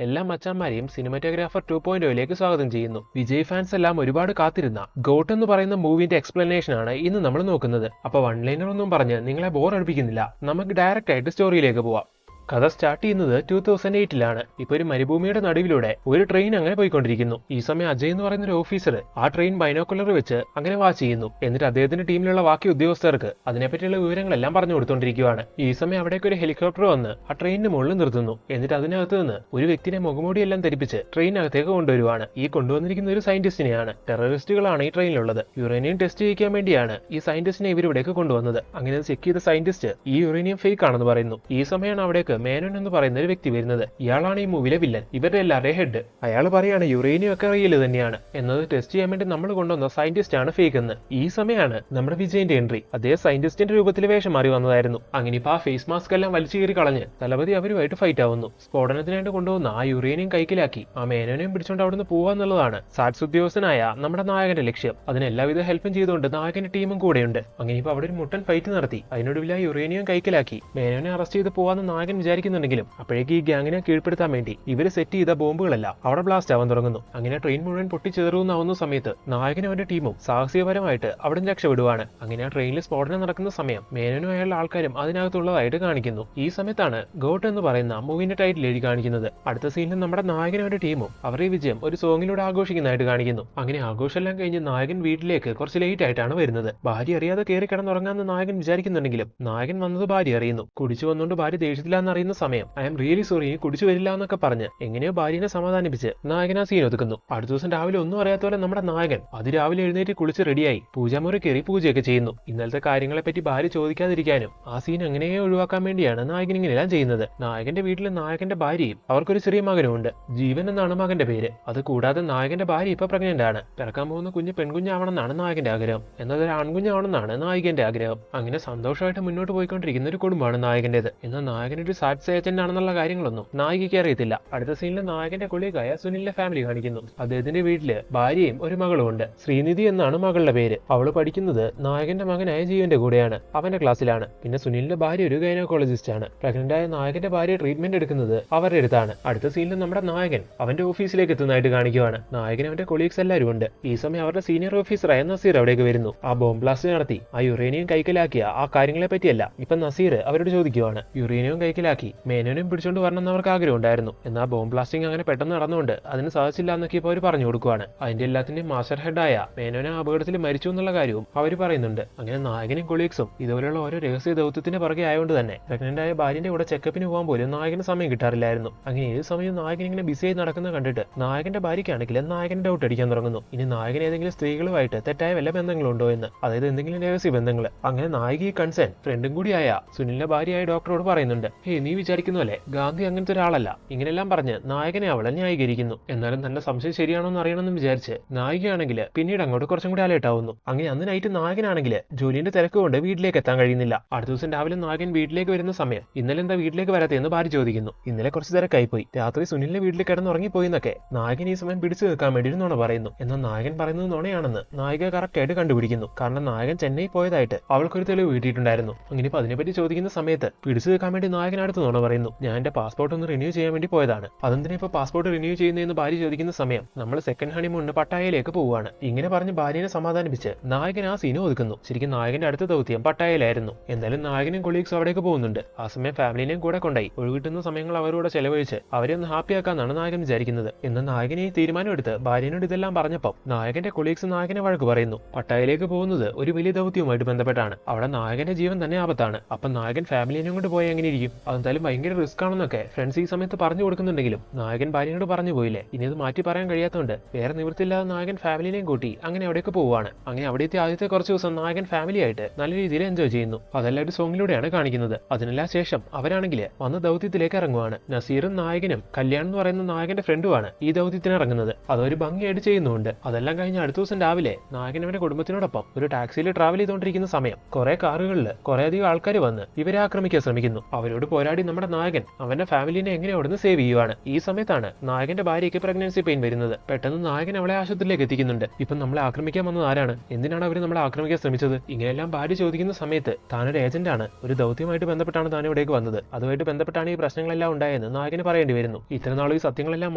എല്ലാ മച്ചാന്മാരെയും സിനിമാറ്റോഗ്രാഫർ 2.0 സ്വാഗതം ചെയ്യുന്നു. വിജയ് ഫാൻസ് എല്ലാം ഒരുപാട് കാത്തിരുന്ന ഗോട്ട് എന്ന് പറയുന്ന മൂവിന്റെ എക്സ്പ്ലനേഷൻ ആണ് ഇന്ന് നമ്മൾ നോക്കുന്നത്. അപ്പൊ വൺ ലൈനർ ഒന്നും പറഞ്ഞ് നിങ്ങളെ ബോർ അടിപ്പിക്കുന്നില്ല, നമുക്ക് ഡയറക്റ്റ് ആയിട്ട് സ്റ്റോറിയിലേക്ക് പോവാം. കഥ സ്റ്റാർട്ട് ചെയ്യുന്നത് 2008-ലാണ്. ഇപ്പൊ ഒരു മരുഭൂമിയുടെ നടുവിലൂടെ ഒരു ട്രെയിൻ അങ്ങനെ പോയിക്കൊണ്ടിരിക്കുന്നു. ഈ സമയം അജയ് എന്ന് പറയുന്ന ഒരു ഓഫീസർ ആ ട്രെയിൻ ബൈനോക്കുലർ വെച്ച് അങ്ങനെ വാച്ച് ചെയ്യുന്നു. എന്നിട്ട് അദ്ദേഹത്തിന്റെ ടീമിലുള്ള ബാക്കി ഉദ്യോഗസ്ഥർക്ക് അതിനെപ്പറ്റിയുള്ള വിവരങ്ങളെല്ലാം പറഞ്ഞു കൊടുത്തോണ്ടിരിക്കുകയാണ്. ഈ സമയം അവിടേക്ക് ഒരു ഹെലികോപ്റ്റർ വന്ന് ആ ട്രെയിനിന് മുകളിൽ നിർത്തുന്നു. എന്നിട്ട് അതിനകത്ത് നിന്ന് ഒരു വ്യക്തിനെ മുഖമൂടിയെല്ലാം ധരിപ്പിച്ച് ട്രെയിനകത്തേക്ക് കൊണ്ടുവരുവാണ്. ഈ കൊണ്ടുവന്നിരിക്കുന്ന ഒരു സയന്റിസ്റ്റിനെയാണ്. ടെററിസ്റ്റുകളാണ് ഈ ട്രെയിനിലുള്ളത്. യുറേനിയം ടെസ്റ്റ് ചെയ്യിക്കാൻ വേണ്ടിയാണ് ഈ സയന്റിസ്റ്റിനെ ഇവരിവിടേക്ക് കൊണ്ടുവന്നത്. അങ്ങനെ ചെക്ക് ചെയ്ത സയന്റിസ്റ്റ് ഈ യുറേനിയം ഫേക്ക് ആണെന്ന് പറയുന്നു. ഈ സമയമാണ് അവിടേക്ക് മേനോൻ എന്ന് പറയുന്ന ഒരു വ്യക്തി വരുന്നത്. ഇയാളാണ് ഈ മൂവിലെ വില്ലൻ, ഇവരുടെ എല്ലാവരുടെയും ഹെഡ്. അയാൾ പറയാണ് യുറേനിയം ഒക്കെ റിയൽ തന്നെയാണ് എന്നത് ടെസ്റ്റ് ചെയ്യാൻ വേണ്ടി നമ്മൾ കൊണ്ടുവന്ന സയന്റിസ്റ്റ് ആണ് ഫേക്ക് എന്ന്. ഈ സമയമാണ് നമ്മുടെ വിജയന്റെ എൻട്രി. അദ്ദേഹം സയന്റിസ്റ്റിന്റെ രൂപത്തിൽ വേഷം മാറി വന്നതായിരുന്നു. അങ്ങനെ ഇപ്പൊ ആ ഫേസ് മാസ്ക് എല്ലാം വലിച്ചു കയറി കളഞ്ഞ് തലപതി അവരുമായിട്ട് ഫൈറ്റ് ആവുന്നു. സ്ഫോടനത്തിനായിട്ട് കൊണ്ടുവന്ന ആ യുറേനിയം കൈക്കലാക്കി ആ മേനോനെയും പിടിച്ചോണ്ട് അവിടുന്ന് പോവാന്നുള്ളതാണ് സാറ്റ്സ് ഉദ്യോഗസ്ഥനായ നമ്മുടെ നായകന്റെ ലക്ഷ്യം. അതിന് എല്ലാവിധ ഹെൽപ്പും ചെയ്തുകൊണ്ട് നായകന്റെ ടീമും കൂടെയുണ്ട്. അങ്ങനെ ഇപ്പൊ അവിടെ ഒരു മുട്ടൻ ഫൈറ്റ് നടത്തി അതിനൊടുവിൽ ആ യുറേനിയം കൈക്കലാക്കി മേനോനെ അറസ്റ്റ് ചെയ്ത് പോവാന്ന് നായകൻ വിചാരിക്കുന്നുണ്ടെങ്കിലും അപ്പോഴേക്ക് ഈ ഗ്യാങ്ങിനെ കീഴ്പ്പെടുത്താൻ വേണ്ടി ഇവര് സെറ്റ് ചെയ്ത ബോംബുകളെല്ലാം അവിടെ ബ്ലാസ്റ്റ് ആവാൻ തുടങ്ങുന്നു. അങ്ങനെ ട്രെയിൻ മുഴുവൻ പൊട്ടിച്ചെതറുന്നാവുന്ന സമയത്ത് നായകനും അവന്റെ ടീമും സാഹസികപരമായിട്ട് അവിടെ രക്ഷപ്പെടുവാണ്. അങ്ങനെ ആ ട്രെയിനിൽ സ്ഫോടനം നടക്കുന്ന സമയം മേനോനും അയാളുടെ ആൾക്കാരും അതിനകത്തുള്ളതായിട്ട് കാണിക്കുന്നു. ഈ സമയത്താണ് ഗോട്ട് എന്ന് പറയുന്ന മൂവിന്റെ ടൈറ്റിൽ എഴുതി കാണിക്കുന്നത്. അടുത്ത സീനിൽ നമ്മുടെ നായകനും അവന്റെ ടീമും അവരുടെ വിജയം ഒരു സോങ്ങിലൂടെ ആഘോഷിക്കുന്നതായിട്ട് കാണിക്കുന്നു. അങ്ങനെ ആഘോഷമെല്ലാം കഴിഞ്ഞ് നായകൻ വീട്ടിലേക്ക് കുറച്ച് ലേറ്റ് ആയിട്ടാണ് വരുന്നത്. ഭാര്യ അറിയാതെ കയറി കിടന്നുറങ്ങാന്ന് നായകൻ വിചാരിക്കുന്നുണ്ടെങ്കിലും നായകൻ വന്നത് ഭാര്യ അറിയുന്നു. കുടിച്ചു വന്നുകൊണ്ട് ഭാര്യ ദേഷ്യത്തിലാന്ന് അറിയുന്ന സമയം ഐ എം റിയലി സോറി, കുടിച്ചു വരില്ല എന്നൊക്കെ പറഞ്ഞ് എങ്ങനെയോ ഭാര്യനെ സമാധാനിപ്പിച്ച് നായകൻ ആ സീൻ ഒതുക്കുന്നു. അടുത്ത ദിവസം രാവിലെ ഒന്നും അറിയാത്ത പോലെ നമ്മുടെ നായകൻ അതിരാവിലെ എഴുന്നേറ്റ് കുളിച്ച് റെഡിയായി പൂജാമുറി കയറി പൂജയൊക്കെ ചെയ്യുന്നു. ഇന്നലത്തെ കാര്യങ്ങളെ പറ്റി ഭാര്യ ചോദിക്കാതിരിക്കാനും ആ സീൻ എങ്ങനെയോ ഒഴിവാക്കാൻ വേണ്ടിയാണ് നായകൻ ഇങ്ങനെയെല്ലാം ചെയ്യുന്നത്. നായകന്റെ വീട്ടിൽ നായകന്റെ ഭാര്യയും അവർക്കൊരു ചെറിയ മകനും ഉണ്ട്. ജീവൻ എന്നാണ് മകന്റെ പേര്. അത് കൂടാതെ നായകന്റെ ഭാര്യ ഇപ്പൊ പ്രഗ്നന്റ് ആണ്. പിറക്കാൻ പോകുന്ന കുഞ്ഞ് പെൺകുഞ്ഞാവണമെന്നാണ് നായകന്റെ ആഗ്രഹം. എന്നാൽ ഒരു ആൺകുഞ്ഞാവണമെന്നാണ് നായകന്റെ ആഗ്രഹം. അങ്ങനെ സന്തോഷമായിട്ട് മുന്നോട്ട് പോയിക്കൊണ്ടിരിക്കുന്ന ഒരു കുടുംബമാണ് നായകന്റേത്. എന്നാൽ നായകൻ ഒരു സാറ്റ്സ് ഏജന്റ് ആണെന്നുള്ള കാര്യങ്ങളൊന്നും നായികയ്ക്ക് അറിയത്തില്ല. അടുത്ത സീനിൽ നായകന്റെ കൊളീഗായ സുനിലിന്റെ ഫാമിലി കാണിക്കുന്നു. അദ്ദേഹത്തിന്റെ വീട്ടില് ഭാര്യയും ഒരു മകളും ഉണ്ട്. ശ്രീനിധി എന്നാണ് മകളുടെ പേര്. അവള് പഠിക്കുന്നത് നായകന്റെ മകനായ ജീവന്റെ കൂടെയാണ്. അവന്റെ ക്ലാസ്സിലാണ്. പിന്നെ സുനിലിന്റെ ഭാര്യ ഒരു ഗൈനക്കോളജിസ്റ്റ് ആണ്. പ്രഗ്നന്റായ നായകന്റെ ഭാര്യ ട്രീറ്റ്മെന്റ് എടുക്കുന്നത് അവരുടെ അടുത്താണ്. അടുത്ത സീനിൽ നമ്മുടെ നായകൻ അവന്റെ ഓഫീസിലേക്ക് എത്തുന്നതായിട്ട് കാണിക്കുവാണ്. നായകൻ അവന്റെ കൊളീഗ്സ് എല്ലാവരും ഉണ്ട്. ഈ സമയം അവരുടെ സീനിയർ ഓഫീസറായ നസീർ അവിടേക്ക് വരുന്നു. ആ ബോംബ് ബ്ലാസ്റ്റ് നടത്തി ആ യുറേനിയം കൈക്കലാക്കിയ ആ കാര്യങ്ങളെ പറ്റിയല്ല ഇപ്പൊ നസീർ അവരോട് ചോദിക്കുവാണ്. യുറേനിയം കൈക്കലാക്കി മേനോനും പിടിച്ചോണ്ട് വരണം എന്ന് അവർക്ക് ആഗ്രഹം ഉണ്ടായിരുന്നു. എന്നാൽ ബോംബ് ബ്ലാസ്റ്റിംഗ് അങ്ങനെ പെട്ടെന്ന് നടന്നുകൊണ്ട് അതിന് സാധിച്ചില്ല എന്നൊക്കെ ഇപ്പോൾ അവർ പറഞ്ഞു കൊടുക്കുവാണ്. അതിന്റെ എല്ലാത്തിന്റെയും മാസ്റ്റർ ഹെഡായ മേനോനെ അപകടത്തിൽ മരിച്ചു എന്നുള്ള കാര്യവും അവർ പറയുന്നുണ്ട്. അങ്ങനെ നായകനും കൊളീഗ്സും ഇതുപോലെയുള്ള ഓരോ രഹസ്യ ദൗത്യത്തിന്റെ പുറകെ ആയതുകൊണ്ട് തന്നെ പ്രഗ്നന്റ് ആയ ഭാര്യന്റെ കൂടെ ചെക്കപ്പിന് പോകാൻ പോലും നായകന് സമയം കിട്ടാറില്ലായിരുന്നു. അങ്ങനെ ഏത് സമയം നായകൻ ഇങ്ങനെ ബിസിയായി നടക്കുന്നത് കണ്ടിട്ട് നായകന്റെ ഭാര്യയ്ക്കാണെങ്കിൽ നായകൻ ഡൗട്ട് അടിക്കാൻ തുടങ്ങുന്നു. ഇനി നായകൻ ഏതെങ്കിലും സ്ത്രീകളുമായിട്ട് തെറ്റായ വല്ല ബന്ധങ്ങളുണ്ടോ എന്ന്, അതായത് എന്തെങ്കിലും രഹസ്യ ബന്ധങ്ങൾ. അങ്ങനെ നായിക ഈ കൺസേൺ ഫ്രണ്ടും കൂടിയായ സുനിലിന്റെ ഭാര്യയായ ഡോക്ടറോട് പറയുന്നുണ്ട്, നീ വിചാരിക്കുന്ന പോലെ ഗാന്ധി അങ്ങനത്തെ ഒരാളല്ല. ഇങ്ങനെല്ലാം പറഞ്ഞ് നായകനെ അവളെ ന്യായീകരിക്കുന്നു. എന്നാലും തന്റെ സംശയം ശരിയാണോ എന്ന് അറിയണമെന്ന് വിചാരിച്ച് നായികയാണെങ്കിൽ പിന്നീട് അങ്ങോട്ട് കുറച്ചും കൂടി അലേർട്ട് ആവുന്നു. അങ്ങനെ അന്ന് നൈറ്റ് നായകനാണെങ്കിൽ ജോലിന്റെ തിരക്ക് കൊണ്ട് വീട്ടിലേക്ക് എത്താൻ കഴിയുന്നില്ല. അടുത്ത ദിവസം രാവിലെ നായകൻ വീട്ടിലേക്ക് വരുന്ന സമയം ഇന്നലെ എന്താ വീട്ടിലേക്ക് വരാത്തെന്ന് ഭാര്യ ചോദിക്കുന്നു. ഇന്നലെ കുറച്ച് തിരക്കായി പോയി, രാത്രി സുനിലിന്റെ വീട്ടിൽ കിടന്നുറങ്ങിപ്പോയി എന്നൊക്കെ നായകൻ ഈ സമയം പിടിച്ചു നിൽക്കാൻ വേണ്ടി നുണ പറയുന്നു. എന്നാൽ നായകൻ പറയുന്നത് നുണയാണെന്ന് നായിക കറക്റ്റ് ആയിട്ട് കണ്ടുപിടിക്കുന്നു. കാരണം നായകൻ ചെന്നൈ പോയതായിട്ട് അവൾക്കൊരു തെളിവ് കിട്ടിയിട്ടുണ്ടായിരുന്നു. അങ്ങനെ ഇപ്പൊ അതിനെപ്പറ്റി ചോദിക്കുന്ന സമയത്ത് പിടിച്ചു നിൽക്കാൻ വേണ്ടി നായകൻ അടുത്ത് നുണ പറയുന്നു. ഞാൻ എന്റെ പാസ്പോർട്ട് ഒന്ന് റിന്യൂ ചെയ്യാൻ വേണ്ടി പോയതാണ്. അതെന്തിനാ ഇപ്പൊ പാസ്പോർട്ട് റിന്യൂ ചെയ്യുന്നതെന്ന് ഭാര്യ ചോദിക്കുന്ന സമയം നമ്മൾ സെക്കൻഡ് ഹണിമൂണിന് പട്ടായയിലേക്ക് പോവുകയാണ്. ഇങ്ങനെ പറഞ്ഞ് ഭാര്യനെ സമാധാനിപ്പിച്ച് നായകൻ ആ സീന് ഒതുക്കുന്നു. ശരിക്കും നായകന്റെ അടുത്ത ദൗത്യം പട്ടായയിലായിരുന്നു. എന്തായാലും നായകനും കൊളീഗ്സും അവിടേക്ക് പോകുന്നുണ്ട്. ആ സമയം ഫാമിലിനെയും കൂടെ കൊണ്ടായി ഒഴികിട്ടുന്ന സമയങ്ങൾ അവരോട് ചെലവഴിച്ച് അവരെ ഒന്ന് ഹാപ്പിയാക്കാന്നാണ് നായകൻ വിചാരിക്കുന്നത്. എന്നാൽ നായകനെ ഈ തീരുമാനം എടുത്ത് ഭാര്യനോട് ഇതെല്ലാം പറഞ്ഞപ്പോൾ നായകന്റെ കൊളീഗ്സ് നായകനെ വഴക്ക് പറയുന്നു. പട്ടായയിലേക്ക് പോകുന്നത് ഒരു വലിയ ദൗത്യവുമായിട്ട് ബന്ധപ്പെട്ടാണ്. അവിടെ നായകന്റെ ജീവൻ തന്നെ ആപത്താണ്. അപ്പൊ നായകൻ ഫാമിലിനെയും കൊണ്ട് പോയി എങ്ങനെ ഇരിക്കും? അതെന്തായാലും ഭയങ്കര റിസ്ക് ആണെന്നൊക്കെ ഫ്രണ്ട്സ് ഈ സമയത്ത് പറഞ്ഞു കൊടുക്കുന്നുണ്ടെങ്കിലും നായകൻ ഭാര്യനോട് പറഞ്ഞു പോയില്ലേ, ഇനി ഇത് മാറ്റി പറയാൻ കഴിയാത്തതുകൊണ്ട് വേറെ നിവൃത്തിയില്ലാതെ നായകൻ ഫാമിലിനെയും കൂട്ടി അങ്ങനെ അവിടേക്ക് പോവുകയാണ്. അങ്ങനെ അവിടത്തെ ആദ്യത്തെ കുറച്ച് ദിവസം നായകൻ ഫാമിലിയായിട്ട് നല്ല രീതിയിൽ എൻജോയ് ചെയ്യുന്നു. അതെല്ലാം ഒരു സോങ്ങിലൂടെയാണ് കാണിക്കുന്നത്. അതിനെല്ലാം ശേഷം അവരാണെങ്കിൽ വന്ന ദൗത്യത്തിലേക്ക് ഇറങ്ങുവാണ്. നസീറും നായകനും കല്യാൺ എന്ന് പറയുന്ന നായകന്റെ ഫ്രണ്ടുമാണ് ഈ ദൗത്യത്തിന് ഇറങ്ങുന്നത്. അതൊരു ഭംഗിയായിട്ട് ചെയ്യുന്നുണ്ട്. അതെല്ലാം കഴിഞ്ഞ് അടുത്ത ദിവസം രാവിലെ നായകൻ അവന്റെ കുടുംബത്തിനോടൊപ്പം ഒരു ടാക്സിയിൽ ട്രാവൽ ചെയ്തുകൊണ്ടിരിക്കുന്ന സമയം കുറെ കാറുകളിൽ കുറെ അധികം ആൾക്കാർ വന്ന് ഇവരെ ആക്രമിക്കാൻ ശ്രമിക്കുന്നു. അവരോട് പോരാ പോരാടി നമ്മുടെ നായകൻ അവന്റെ ഫാമിലിനെ എങ്ങനെ അവിടുന്ന് സേവ് ചെയ്യുവാണ്. ഈ സമയത്താണ് നായകന്റെ ഭാര്യയ്ക്ക് പ്രഗ്നൻസി പെയിൻ വരുന്നത്. പെട്ടെന്ന് നായകൻ അവളെ ആശുപത്രിയിലേക്ക് എത്തിക്കുന്നുണ്ട്. ഇപ്പം നമ്മളെ ആക്രമിക്കാൻ വന്നത് ആരാണ്? എന്തിനാണ് അവർ നമ്മളെ ആക്രമിക്കാൻ ശ്രമിച്ചത്? ഇങ്ങനെയെല്ലാം ഭാര്യ ചോദിക്കുന്ന സമയത്ത് താനൊരു ഏജന്റാണ്, ഒരു ദൗത്യമായിട്ട് ബന്ധപ്പെട്ടാണ് താൻ ഇവിടേക്ക് വന്നത്, അതുമായിട്ട് ബന്ധപ്പെട്ടാണ് ഈ പ്രശ്നങ്ങളെല്ലാം ഉണ്ടായെന്ന് നായകന് പറയേണ്ടി വരുന്നു. ഇത്ര നാളും ഈ സത്യങ്ങളെല്ലാം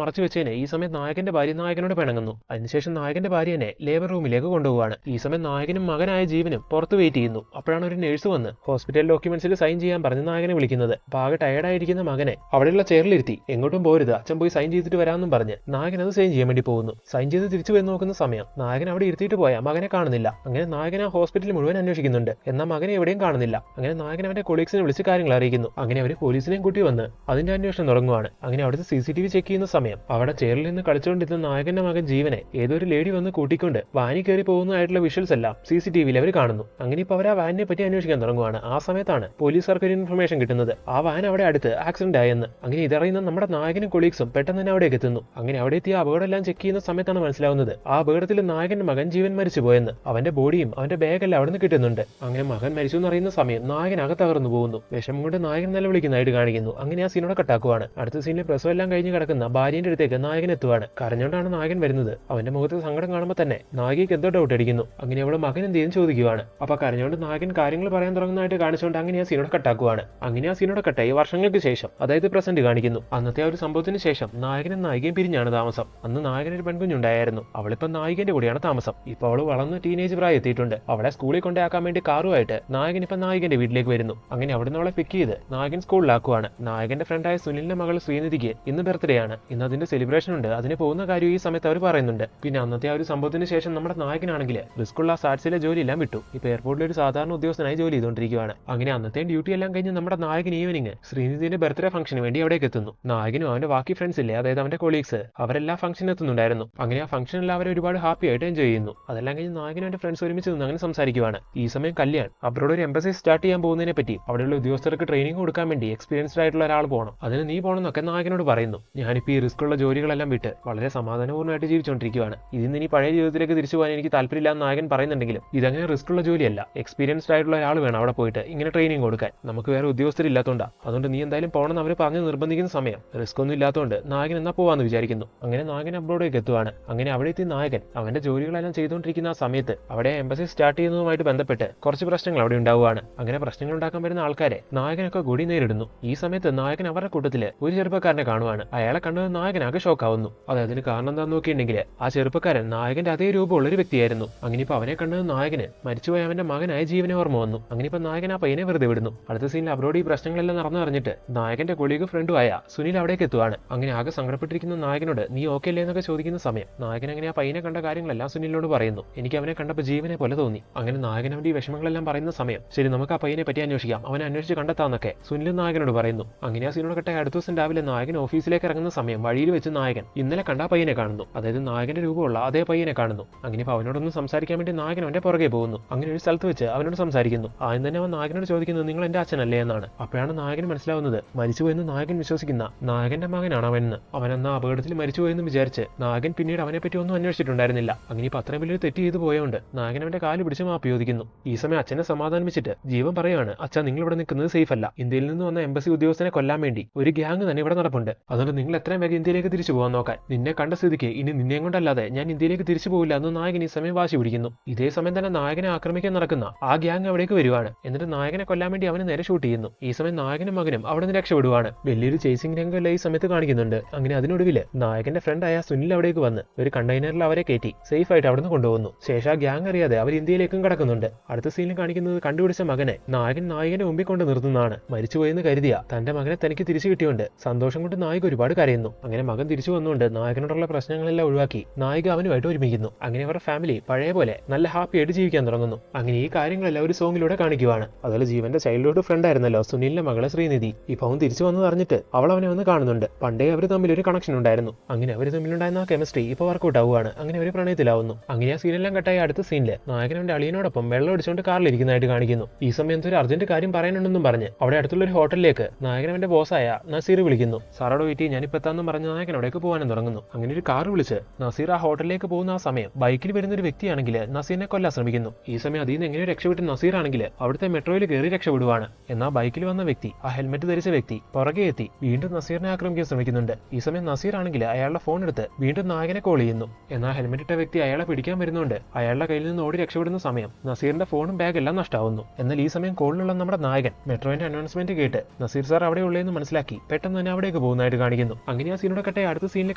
മറച്ചു വെച്ചതിന് ഈ സമയത്ത് നായകന്റെ ഭാര്യ നായകനോട് പിണങ്ങുന്നു. അതിനുശേഷം നായകന്റെ ഭാര്യനെ ലേബർ റൂമിലേക്ക് കൊണ്ടുപോവാണ്. ഈ സമയം നായകനും മകനായ ജീവനും പുറത്ത് വെയിറ്റ് ചെയ്യുന്നു. അപ്പോഴാണ് ഒരു നഴ്സ് വന്ന് ഹോസ്പിറ്റൽ ഡോക്യുമെന്റ്സിൽ സൈൻ ചെയ്യാൻ പറഞ്ഞ് നായകനെ വിളിക്കുന്നത്. അപ്പൊ ആകെ ടയർഡായിരിക്കുന്ന മകനെ അവിടെയുള്ള ചെയറിലിരുത്തി എങ്ങോട്ടും പോരുത്, അച്ഛൻ പോയി സൈൻ ചെയ്തിട്ട് വരാമെന്നും പറഞ്ഞ് നായകൻ അത് സൈൻ ചെയ്യാൻ വേണ്ടി പോകുന്നു. സൈൻ ചെയ്ത് തിരിച്ചു പോയി നോക്കുന്ന സമയം നായകൻ അവിടെ ഇരുത്തിയിട്ട് പോയാൽ മകനെ കാണുന്നില്ല. അങ്ങനെ നായകൻ ആ ഹോസ്പിറ്റൽ മുഴുവൻ അന്വേഷിക്കുന്നുണ്ട്. എന്നാൽ മകനെ എവിടെയും കാണുന്നില്ല. അങ്ങനെ നായകൻ അവന്റെ കൊളീഗ്സിനെ വിളിച്ച് കാര്യങ്ങൾ അറിയിക്കുന്നു. അങ്ങനെ അവർ പോലീസിനെയും കൂട്ടി വന്ന് അതിന്റെ അന്വേഷണം തുടങ്ങുവാണ്. അങ്ങനെ അവിടുത്തെ CCTV ചെക്ക് ചെയ്യുന്ന സമയം അവിടെ ചെയറിൽ നിന്ന് കളിച്ചുകൊണ്ടിരുന്ന നായകന്റെ മകൻ ജീവനെ ഏതൊരു ലേഡി വന്ന് കൂട്ടിക്കൊണ്ട് വാനി കയറി പോകുന്നതായിട്ടുള്ള വിഷ്വൽസ് എല്ലാം CCTVയിൽ അവർ കാണുന്നു. അങ്ങനെ ഇപ്പോൾ അവർ ആ വാനിനെ പറ്റി അന്വേഷിക്കാൻ തുടങ്ങുവാണ്. ആ സമയത്താണ് പോലീസുകാർക്ക് ഒരു ഇൻഫർമേഷൻ കിട്ടുന്നത്, ആ വാൻ അവിടെ അടുത്ത് ആക്സിഡന്റ് ആയെന്ന്. അങ്ങനെ ഇതറിയുന്ന നമ്മുടെ നായകനും കൊളീഗ്സും പെട്ടെന്ന് തന്നെ അവിടേക്ക് എത്തുന്നു. അങ്ങനെ അവിടെ എത്തിയ അപകടം എല്ലാം ചെക്ക് ചെയ്യുന്ന സമയത്താണ് മനസ്സിലാവുന്നത് ആ അപകടത്തിൽ നായകന്റെ മകൻ ജീവൻ മരിച്ചുപോയെന്ന്. അവന്റെ ബോഡിയും അവന്റെ ബാഗെല്ലാം അവിടെ നിന്ന് കിട്ടുന്നുണ്ട്. അങ്ങനെ മകൻ മരിച്ചു എന്നറിയുന്ന സമയം നായകൻ അകത്തകർന്നു പോകുന്നു. വിഷമം കൊണ്ട് നായകൻ നിലവിളിക്കുന്നതായിട്ട് കാണിക്കുന്നു. അങ്ങനെ ആ സീനോടെ കട്ടാക്കുവാണ്. അടുത്ത സീനിൽ പ്രസവം എല്ലാം കഴിഞ്ഞ് കിടക്കുന്ന ഭാര്യന്റെ അടുത്തേക്ക് നായകൻ എത്തുവാണ്. കരഞ്ഞോണ്ടാണ് നായകൻ വരുന്നത്. അവന്റെ മുഖത്ത് സങ്കടം കാണുമ്പോൾ തന്നെ നായികയ്ക്ക് എന്തോ ഡൗട്ട് അടിക്കുന്നു. അങ്ങനെ അവളെ മകൻ എന്ത് ചെയ്യുന്നു ചോദിക്കുവാണ്. അപ്പൊ കരഞ്ഞോണ്ട് നായകൻ കാര്യങ്ങൾ പറയാൻ തുടങ്ങുന്നതായിട്ട് കാണിച്ചുകൊണ്ട് അങ്ങനെ ആ സീനോടെ കട്ടാക്കുവാണ്. അങ്ങനെ ആ സീനോടെ കട്ടായി വർഷങ്ങൾക്ക് ശേഷം, അതായത് പ്രസന്റ് കാണിക്കുന്നു. അന്നത്തെ ആ ഒരു സംഭവത്തിന് ശേഷം നായകനും നായികയും പിരിഞ്ഞാണ് താമസം. അന്ന് നായകനൊരു പെൺകുഞ്ഞുണ്ടായിരുന്നു. അവളിപ്പോ നായികന്റെ കൂടെയാണ് താമസം. ഇപ്പൊ അവള് വളർന്ന് ടീനേജ് പ്രായം എത്തിയിട്ടുണ്ട്. അവളെ സ്കൂളിൽ കൊണ്ടാക്കാൻ വേണ്ടി കാറുമായിട്ട് നായകൻ ഇപ്പൊ നായകന്റെ വീട്ടിലേക്ക് വരുന്നു. അങ്ങനെ അവിടുന്ന് അവളെ പിക്ക് ചെയ്ത് നായകൻ സ്കൂളിലാക്കുവാണ്. നായകന്റെ ഫ്രണ്ടായ സുനിലിന്റെ മകൾ ശ്രീനിധിക്ക് ഇന്ന് ബർത്ത്ഡേ ആണ്. ഇന്ന് അതിന്റെ സെലിബ്രേഷൻ ഉണ്ട്. അതിന് പോകുന്ന കാര്യം ഈ സമയത്ത് അവർ പറയുന്നുണ്ട്. പിന്നെ അന്നത്തെ ആ ഒരു സംഭവത്തിന് ശേഷം നമ്മുടെ നായകനാണെങ്കിൽ റിസ്ക്കുള്ള സാറ്റ്സിലെ ജോലി എല്ലാം വിട്ടു. ഇപ്പൊ എയർപോർട്ടിൽ ഒരു സാധാരണ ഉദ്യോഗസ്ഥനായി ജോലി ചെയ്തുകൊണ്ടിരിക്കുകയാണ്. അങ്ങനെ അന്നത്തെ ഡ്യൂട്ടി എല്ലാം കഴിഞ്ഞ് നമ്മുടെ നായകൻ ഈവനിങ് ശ്രീനിധിന്റെ ബർത്ത്ഡേ ഫംഗ്ഷന് വേണ്ടി അവിടേക്ക് എത്തുന്നു. നായകനും അവന്റെ ബാക്കി ഫ്രണ്ട്സ് ഇല്ലേ, അതായത് അവന്റെ കൊളീഗ്സ്, അവരെല്ലാം ഫംഗ്ഷൻ എത്തുന്നുണ്ടായിരുന്നു. അങ്ങനെ ആ ഫംഗ്ഷനിൽ അവർ ഒരുപാട് ഹാപ്പി ആയിട്ട് എൻജോയ് ചെയ്യുന്നു. അതെല്ലാം കഴിഞ്ഞ് നായകനും അവന്റെ ഫ്രണ്ട്സ് ഒരുമിച്ച് നിന്ന് അങ്ങനെ സംസാരിക്കുവാണ്. ഈ സമയം കല്യാൺ അബ്രോഡ് ഒരു എംബസി സ്റ്റാർട്ട് ചെയ്യാൻ പോകുന്നതിനെ പറ്റി അവിടെയുള്ള ഉദ്യോഗസ്ഥർക്ക് ട്രെയിനിങ് കൊടുക്കാൻ വേണ്ടി എക്സ്പീരിയൻസ്ഡ് ആയിട്ടുള്ള ഒരാൾ പോകണം, അതിന് നീ പോകണമെന്നൊക്കെ നായകനോട് പറയുന്നു. ഞാനിപ്പോൾ ഈ റിസ്ക് ഉള്ള ജോലികളെല്ലാം വിട്ട് വളരെ സമാധാനപൂർണ്ണമായിട്ട് ജീവിച്ചുകൊണ്ടിരിക്കുകയാണ്. ഇതിന്ന് ഇനി പഴയ ജീവിതത്തിലേക്ക് തിരിച്ചു പോകാൻ എനിക്ക് താല്പര്യമില്ലാന്ന് നായകൻ പറയുന്നുണ്ടെങ്കിലും ഇതങ്ങനെ റിസ്ക് ഉള്ള ജോലിയല്ല. എക്സ്പീരിയൻസ്ഡ് ആയിട്ടുള്ള ഒരാൾ വേണം അവിടെ പോയിട്ട് ഇങ്ങനെ ട്രെയിനിങ് കൊടുക്കാൻ. നമുക്ക് വേറെ ഉദ്യോഗസ്ഥരില്ലാത്തതുകൊണ്ടാണ്. അതുകൊണ്ട് നീ എന്തായാലും പോകണമെന്ന് അവർ പറഞ്ഞ് നിർബന്ധിക്കുന്ന സമയം റിസ്ക് ഒന്നും ഇല്ലാത്തതുകൊണ്ട് നായകൻ എന്നാ പോവാന്ന് വിചാരിക്കുന്നു. അങ്ങനെ നായകൻ അബ്രോഡേക്ക് എത്തുവാണ്. അങ്ങനെ അവിടെ എത്തി നായകൻ അവന്റെ ജോലികളെല്ലാം ചെയ്തുകൊണ്ടിരിക്കുന്ന ആ സമയത്ത് അവിടെ എംബസി സ്റ്റാർട്ട് ചെയ്യുന്നതുമായിട്ട് ബന്ധപ്പെട്ട് കുറച്ച് പ്രശ്നങ്ങൾ അവിടെ ഉണ്ടാവുകയാണ്. അങ്ങനെ പ്രശ്നങ്ങൾ ഉണ്ടാക്കാൻ വരുന്ന ആൾക്കാരെ നായകനൊക്കെ കൂടി നേരിടുന്നു. ഈ സമയത്ത് നായകൻ അവരുടെ കൂട്ടത്തില് ഒരു ചെറുപ്പക്കാരനെ കാണുവാണ്. അയാളെ കണ്ടത് നായകനാകെ ഷോക്കാവുന്നു. അതിന് കാരണം എന്താന്ന് നോക്കിയിട്ടുണ്ടെങ്കിൽ ആ ചെറുപ്പക്കാരൻ നായകന്റെ അതേ രൂപമുള്ള ഒരു വ്യക്തിയായിരുന്നു. അങ്ങനെ ഇപ്പൊ അവനെ കണ്ടത് നായകന് മരിച്ചുപോയ അവന്റെ മകനായ ജീവനെ ഓർമ്മ വന്നു. അങ്ങനെ ഇപ്പൊ നായകൻ ആ പയ്യനെ വെറുതെ വിടുന്നു. അടുത്ത സീനിൽ അബ്രോഡ് ഈ പ്രശ്നങ്ങളെല്ലാം നടന്നറിഞ്ഞിട്ട് നായകന്റെ കൊളീഗ് ഫ്രണ്ടുമായ സുനിൽ അവിടേക്ക് എത്തുവാണ്. അങ്ങനെ ആകെ സങ്കടപ്പെട്ടിരിക്കുന്ന നായകനോട് നീ ഓക്കെ അല്ലേ എന്നൊക്കെ ചോദിക്കുന്ന സമയം നായകൻ അങ്ങനെ ആ പയ്യനെ കണ്ട കാര്യങ്ങളെല്ലാം സുനിലിനോട് പറയുന്നു. എനിക്ക് അവനെ കണ്ടപ്പോൾ ജീവനെ പോലെ തോന്നി. അങ്ങനെ നായകൻ അവന്റെ ഈ വിഷമങ്ങളെല്ലാം പറയുന്ന സമയം ശരി നമുക്ക് ആ പയ്യനെ പറ്റി അന്വേഷിക്കാം, അവനെ അന്വേഷിച്ച് കണ്ടെത്താന്നൊക്കെ സുനിൽ നായകനോട് പറയുന്നു. അങ്ങനെ ആ സീനോട് കെട്ടായ അടുത്ത ദിവസം രാവിലെ നായകൻ ഓഫീസിലേക്ക് ഇറങ്ങുന്ന സമയം വഴിയിൽ വെച്ച് നായകൻ ഇന്നലെ കണ്ട ആ പയ്യനെ കാണുന്നു. അതായത് നായകന്റെ രൂപമുള്ള അതേ പയ്യനെ കാണുന്നു. അങ്ങനെ ഇപ്പൊ അവനോടൊന്നും സംസാരിക്കാൻ വേണ്ടി നായകൻ അവന്റെ പുറകെ പോകുന്നു. അങ്ങനെ ഒരു സ്ഥലത്ത് വെച്ച് അവനോട് സംസാരിക്കുന്നു. ആദ്യം തന്നെ അവൻ നായകനോട് ചോദിക്കുന്നത് നിങ്ങൾ എന്റെ അച്ഛനല്ലേ എന്നാണ്. അപ്പോഴാണ് നായകൻ മനസ്സിലാവുന്നത് മരിച്ചുപോയെന്ന് നായകൻ വിശ്വസിക്കുന്ന നായകന്റെ മകനാണ് അവനെന്ന്. അവൻ എന്ന അപകടത്തിൽ മരിച്ചുപോയെന്ന് വിചാരിച്ച് നായകൻ പിന്നീട് അവനെ പറ്റി ഒന്നും അന്വേഷിച്ചിട്ടുണ്ടായിരുന്നില്ല. അങ്ങനെ ഇപ്പൊ അത്രയും വലിയൊരു തെറ്റ് ചെയ്തു പോയതുകൊണ്ട് നായകൻ അവന്റെ കാല് പിടിച്ച് മാപ്പ് ചോദിക്കുന്നു. ഈ സമയം അച്ഛനെ സമാധാനിപ്പിച്ചിട്ട് ജീവൻ പറയുകയാണ് അച്ഛാ നിങ്ങൾ ഇവിടെ നിൽക്കുന്നത് സേഫ് അല്ല. ഇന്ത്യയിൽ നിന്ന് വന്ന എംബസി ഉദ്യോഗസ്ഥനെ കൊല്ലാൻ വേണ്ടി ഒരു ഗ്യാങ് തന്നെ ഇവിടെ നടപ്പുണ്ട്. അതുകൊണ്ട് നിങ്ങൾ എത്രയും വേഗം ഇന്ത്യയിലേക്ക് തിരിച്ചു പോകാൻ നോക്കാൻ. നിന്നെ കണ്ട സ്ഥിതിക്ക് ഇനി നിന്നെ കൊണ്ടല്ലാതെ ഞാൻ ഇന്ത്യയിലേക്ക് തിരിച്ചു പോകില്ല എന്ന് നായകൻ ഈ സമയം വാശി പിടിക്കുന്നു. ഇതേ സമയം തന്നെ നായകനെ ആക്രമിക്കാൻ നടക്കുന്ന ആ ഗ്യാങ് അവിടേക്ക് വരുവാണ്. എന്നിട്ട് നായകനെ കൊല്ലാൻ വേണ്ടി അവന് നേരെ ഷൂട്ട് ചെയ്യുന്നു. ഈ സമയം നായകനും മകനും അവിടെ നിന്ന് രക്ഷപ്പെടുവാണ്. വലിയൊരു ചേസിംഗ് രംഗം ഈ സമയത്ത് കാണിക്കുന്നുണ്ട്. അങ്ങനെ അതിനൊടുവില് നായകന്റെ ഫ്രണ്ട് ആയ സുനിൽ അവിടേക്ക് വന്ന് ഒരു കണ്ടെയ്നറിൽ അവരെ കയറ്റി സേഫ് ആയിട്ട് അവിടെ നിന്ന് കൊണ്ടുപോകുന്നു. ശേഷം ആ ഗ്യാങ് അറിയാതെ അവർ ഇന്ത്യയിലേക്കും കടക്കുന്നുണ്ട്. അടുത്ത സീനിൽ കാണിക്കുന്നത് കണ്ടുപിടിച്ച മകനെ നായകന്റെ മുമ്പിൽ കൊണ്ട് നിർത്തുന്നതാണ്. മരിച്ചുപോയെന്ന് കരുതിയ തന്റെ മകനെ തനിക്ക് തിരിച്ചു കിട്ടിയോണ്ട് സന്തോഷം കൊണ്ട് നായിക ഒരുപാട് കരയുന്നു. അങ്ങനെ മകൻ തിരിച്ചു വന്നുകൊണ്ട് നായകനോടുള്ള പ്രശ്നങ്ങളെല്ലാം ഒഴിവാക്കി നായിക അവനുമായിട്ട് ഒരുമിക്കുന്നു. അങ്ങനെ അവരുടെ ഫാമിലി പഴയ പോലെ നല്ല ഹാപ്പി ആയിട്ട് ജീവിക്കാൻ തുടങ്ങുന്നു. അങ്ങനെ ഈ കാര്യങ്ങളെല്ലാം ഒരു സോങ്ങിലൂടെ കാണിക്കുവാണ്. അതുപോലെ ജീവന്റെ ചൈൽഡ്ഹുഡ് ഫ്രണ്ട് ആയിരുന്നല്ലോ സുനിലിന്റെ മകളെ ശ്രീനിധി. ഇപ്പൊ അവൻ തിരിച്ചു വന്നത് അറിഞ്ഞിട്ട് അവൾ അവനെ വന്ന് കാണുന്നുണ്ട്. പണ്ടേ അവർ തമ്മിൽ ഒരു കണക്ഷൻ ഉണ്ടായിരുന്നു. അങ്ങനെ അവർ തമ്മിലുണ്ടായിരുന്ന ആ കെമിസ്ട്രി ഇപ്പൊ വർക്കൗട്ട് ആവുകയാണ്. അങ്ങനെ അവർ പ്രണയത്തിലാവുന്നു. അങ്ങനെ ആ സീനെല്ലാം കട്ടായ അടുത്ത സീനില് നായകൻ അവന്റെ അളിയനോടൊപ്പം വെള്ളം അടിച്ചുകൊണ്ട് കാറിലിരിക്കുന്നതായിട്ട് കാണിക്കുന്നു. ഈ സമയത്ത് ഒരു അർജന്റ് കാര്യം പറയാനുണ്ടെന്നും പറഞ്ഞ് അവിടെ അടുത്തുള്ള ഒരു ഹോട്ടലിലേക്ക് നായകൻ അവന്റെ ബോസായ നസീർ വിളിക്കുന്നു. സാറോട് വെയിറ്റ് ഞാനിപ്പോ എത്താന്നും പറഞ്ഞ് നായകൻ അവിടേക്ക് പോകാനും തുടങ്ങുന്നു. അങ്ങനെ ഒരു കാർ വിളിച്ച് നസീർ ആ ഹോട്ടലിലേക്ക് പോകുന്ന ആ സമയം ബൈക്കിൽ വരുന്ന ഒരു വ്യക്തിയാണെങ്കിൽ നസീറിനെ കൊല്ലാൻ ശ്രമിക്കുന്നു. ഈ സമയം അതിൽ നിന്ന് എങ്ങനെ രക്ഷപ്പെട്ട് നസീർ ആണെങ്കിൽ അവിടുത്തെ മെട്രോയിൽ കയറി രക്ഷപ്പെടുവാണ്. എന്നാൽ ബൈക്കിൽ വന്ന വ്യക്തി ആ ഹെൽമെറ്റ് ധരിച്ച വ്യക്തി പുറകെ എത്തി വീണ്ടും നസീറിനെ ആക്രമിക്കാൻ ശ്രമിക്കുന്നുണ്ട്. ഈ സമയം നസീർ ആണെങ്കിൽ അയാളുടെ ഫോൺ എടുത്ത് വീണ്ടും നായകനെ കോൾ ചെയ്യുന്നു. എന്നാൽ ഹെൽമെറ്റ് ഇട്ട വ്യക്തി അയാളെ പിടിക്കാൻ വരുന്നുണ്ട്. അയാളുടെ കയ്യിൽ നിന്ന് ഓടി രക്ഷപ്പെടുന്ന സമയം നസീറിന്റെ ഫോണും ബാഗ് എല്ലാം നഷ്ടമാവുന്നു. എന്നാൽ ഈ സമയം കോളിലുള്ള നമ്മുടെ നായകൻ മെട്രോന്റെ അനൗൺസ്മെന്റ് കേട്ട് നസീർ സാർ അവിടെ ഉള്ളതെന്ന് മനസ്സിലാക്കി പെട്ടെന്ന് തന്നെ അവിടേക്ക് പോകുന്നതായിട്ട് കാണിക്കുന്നു. അങ്ങനെ ആ സീനോടെ കട്ടെ അടുത്ത സീനിൽ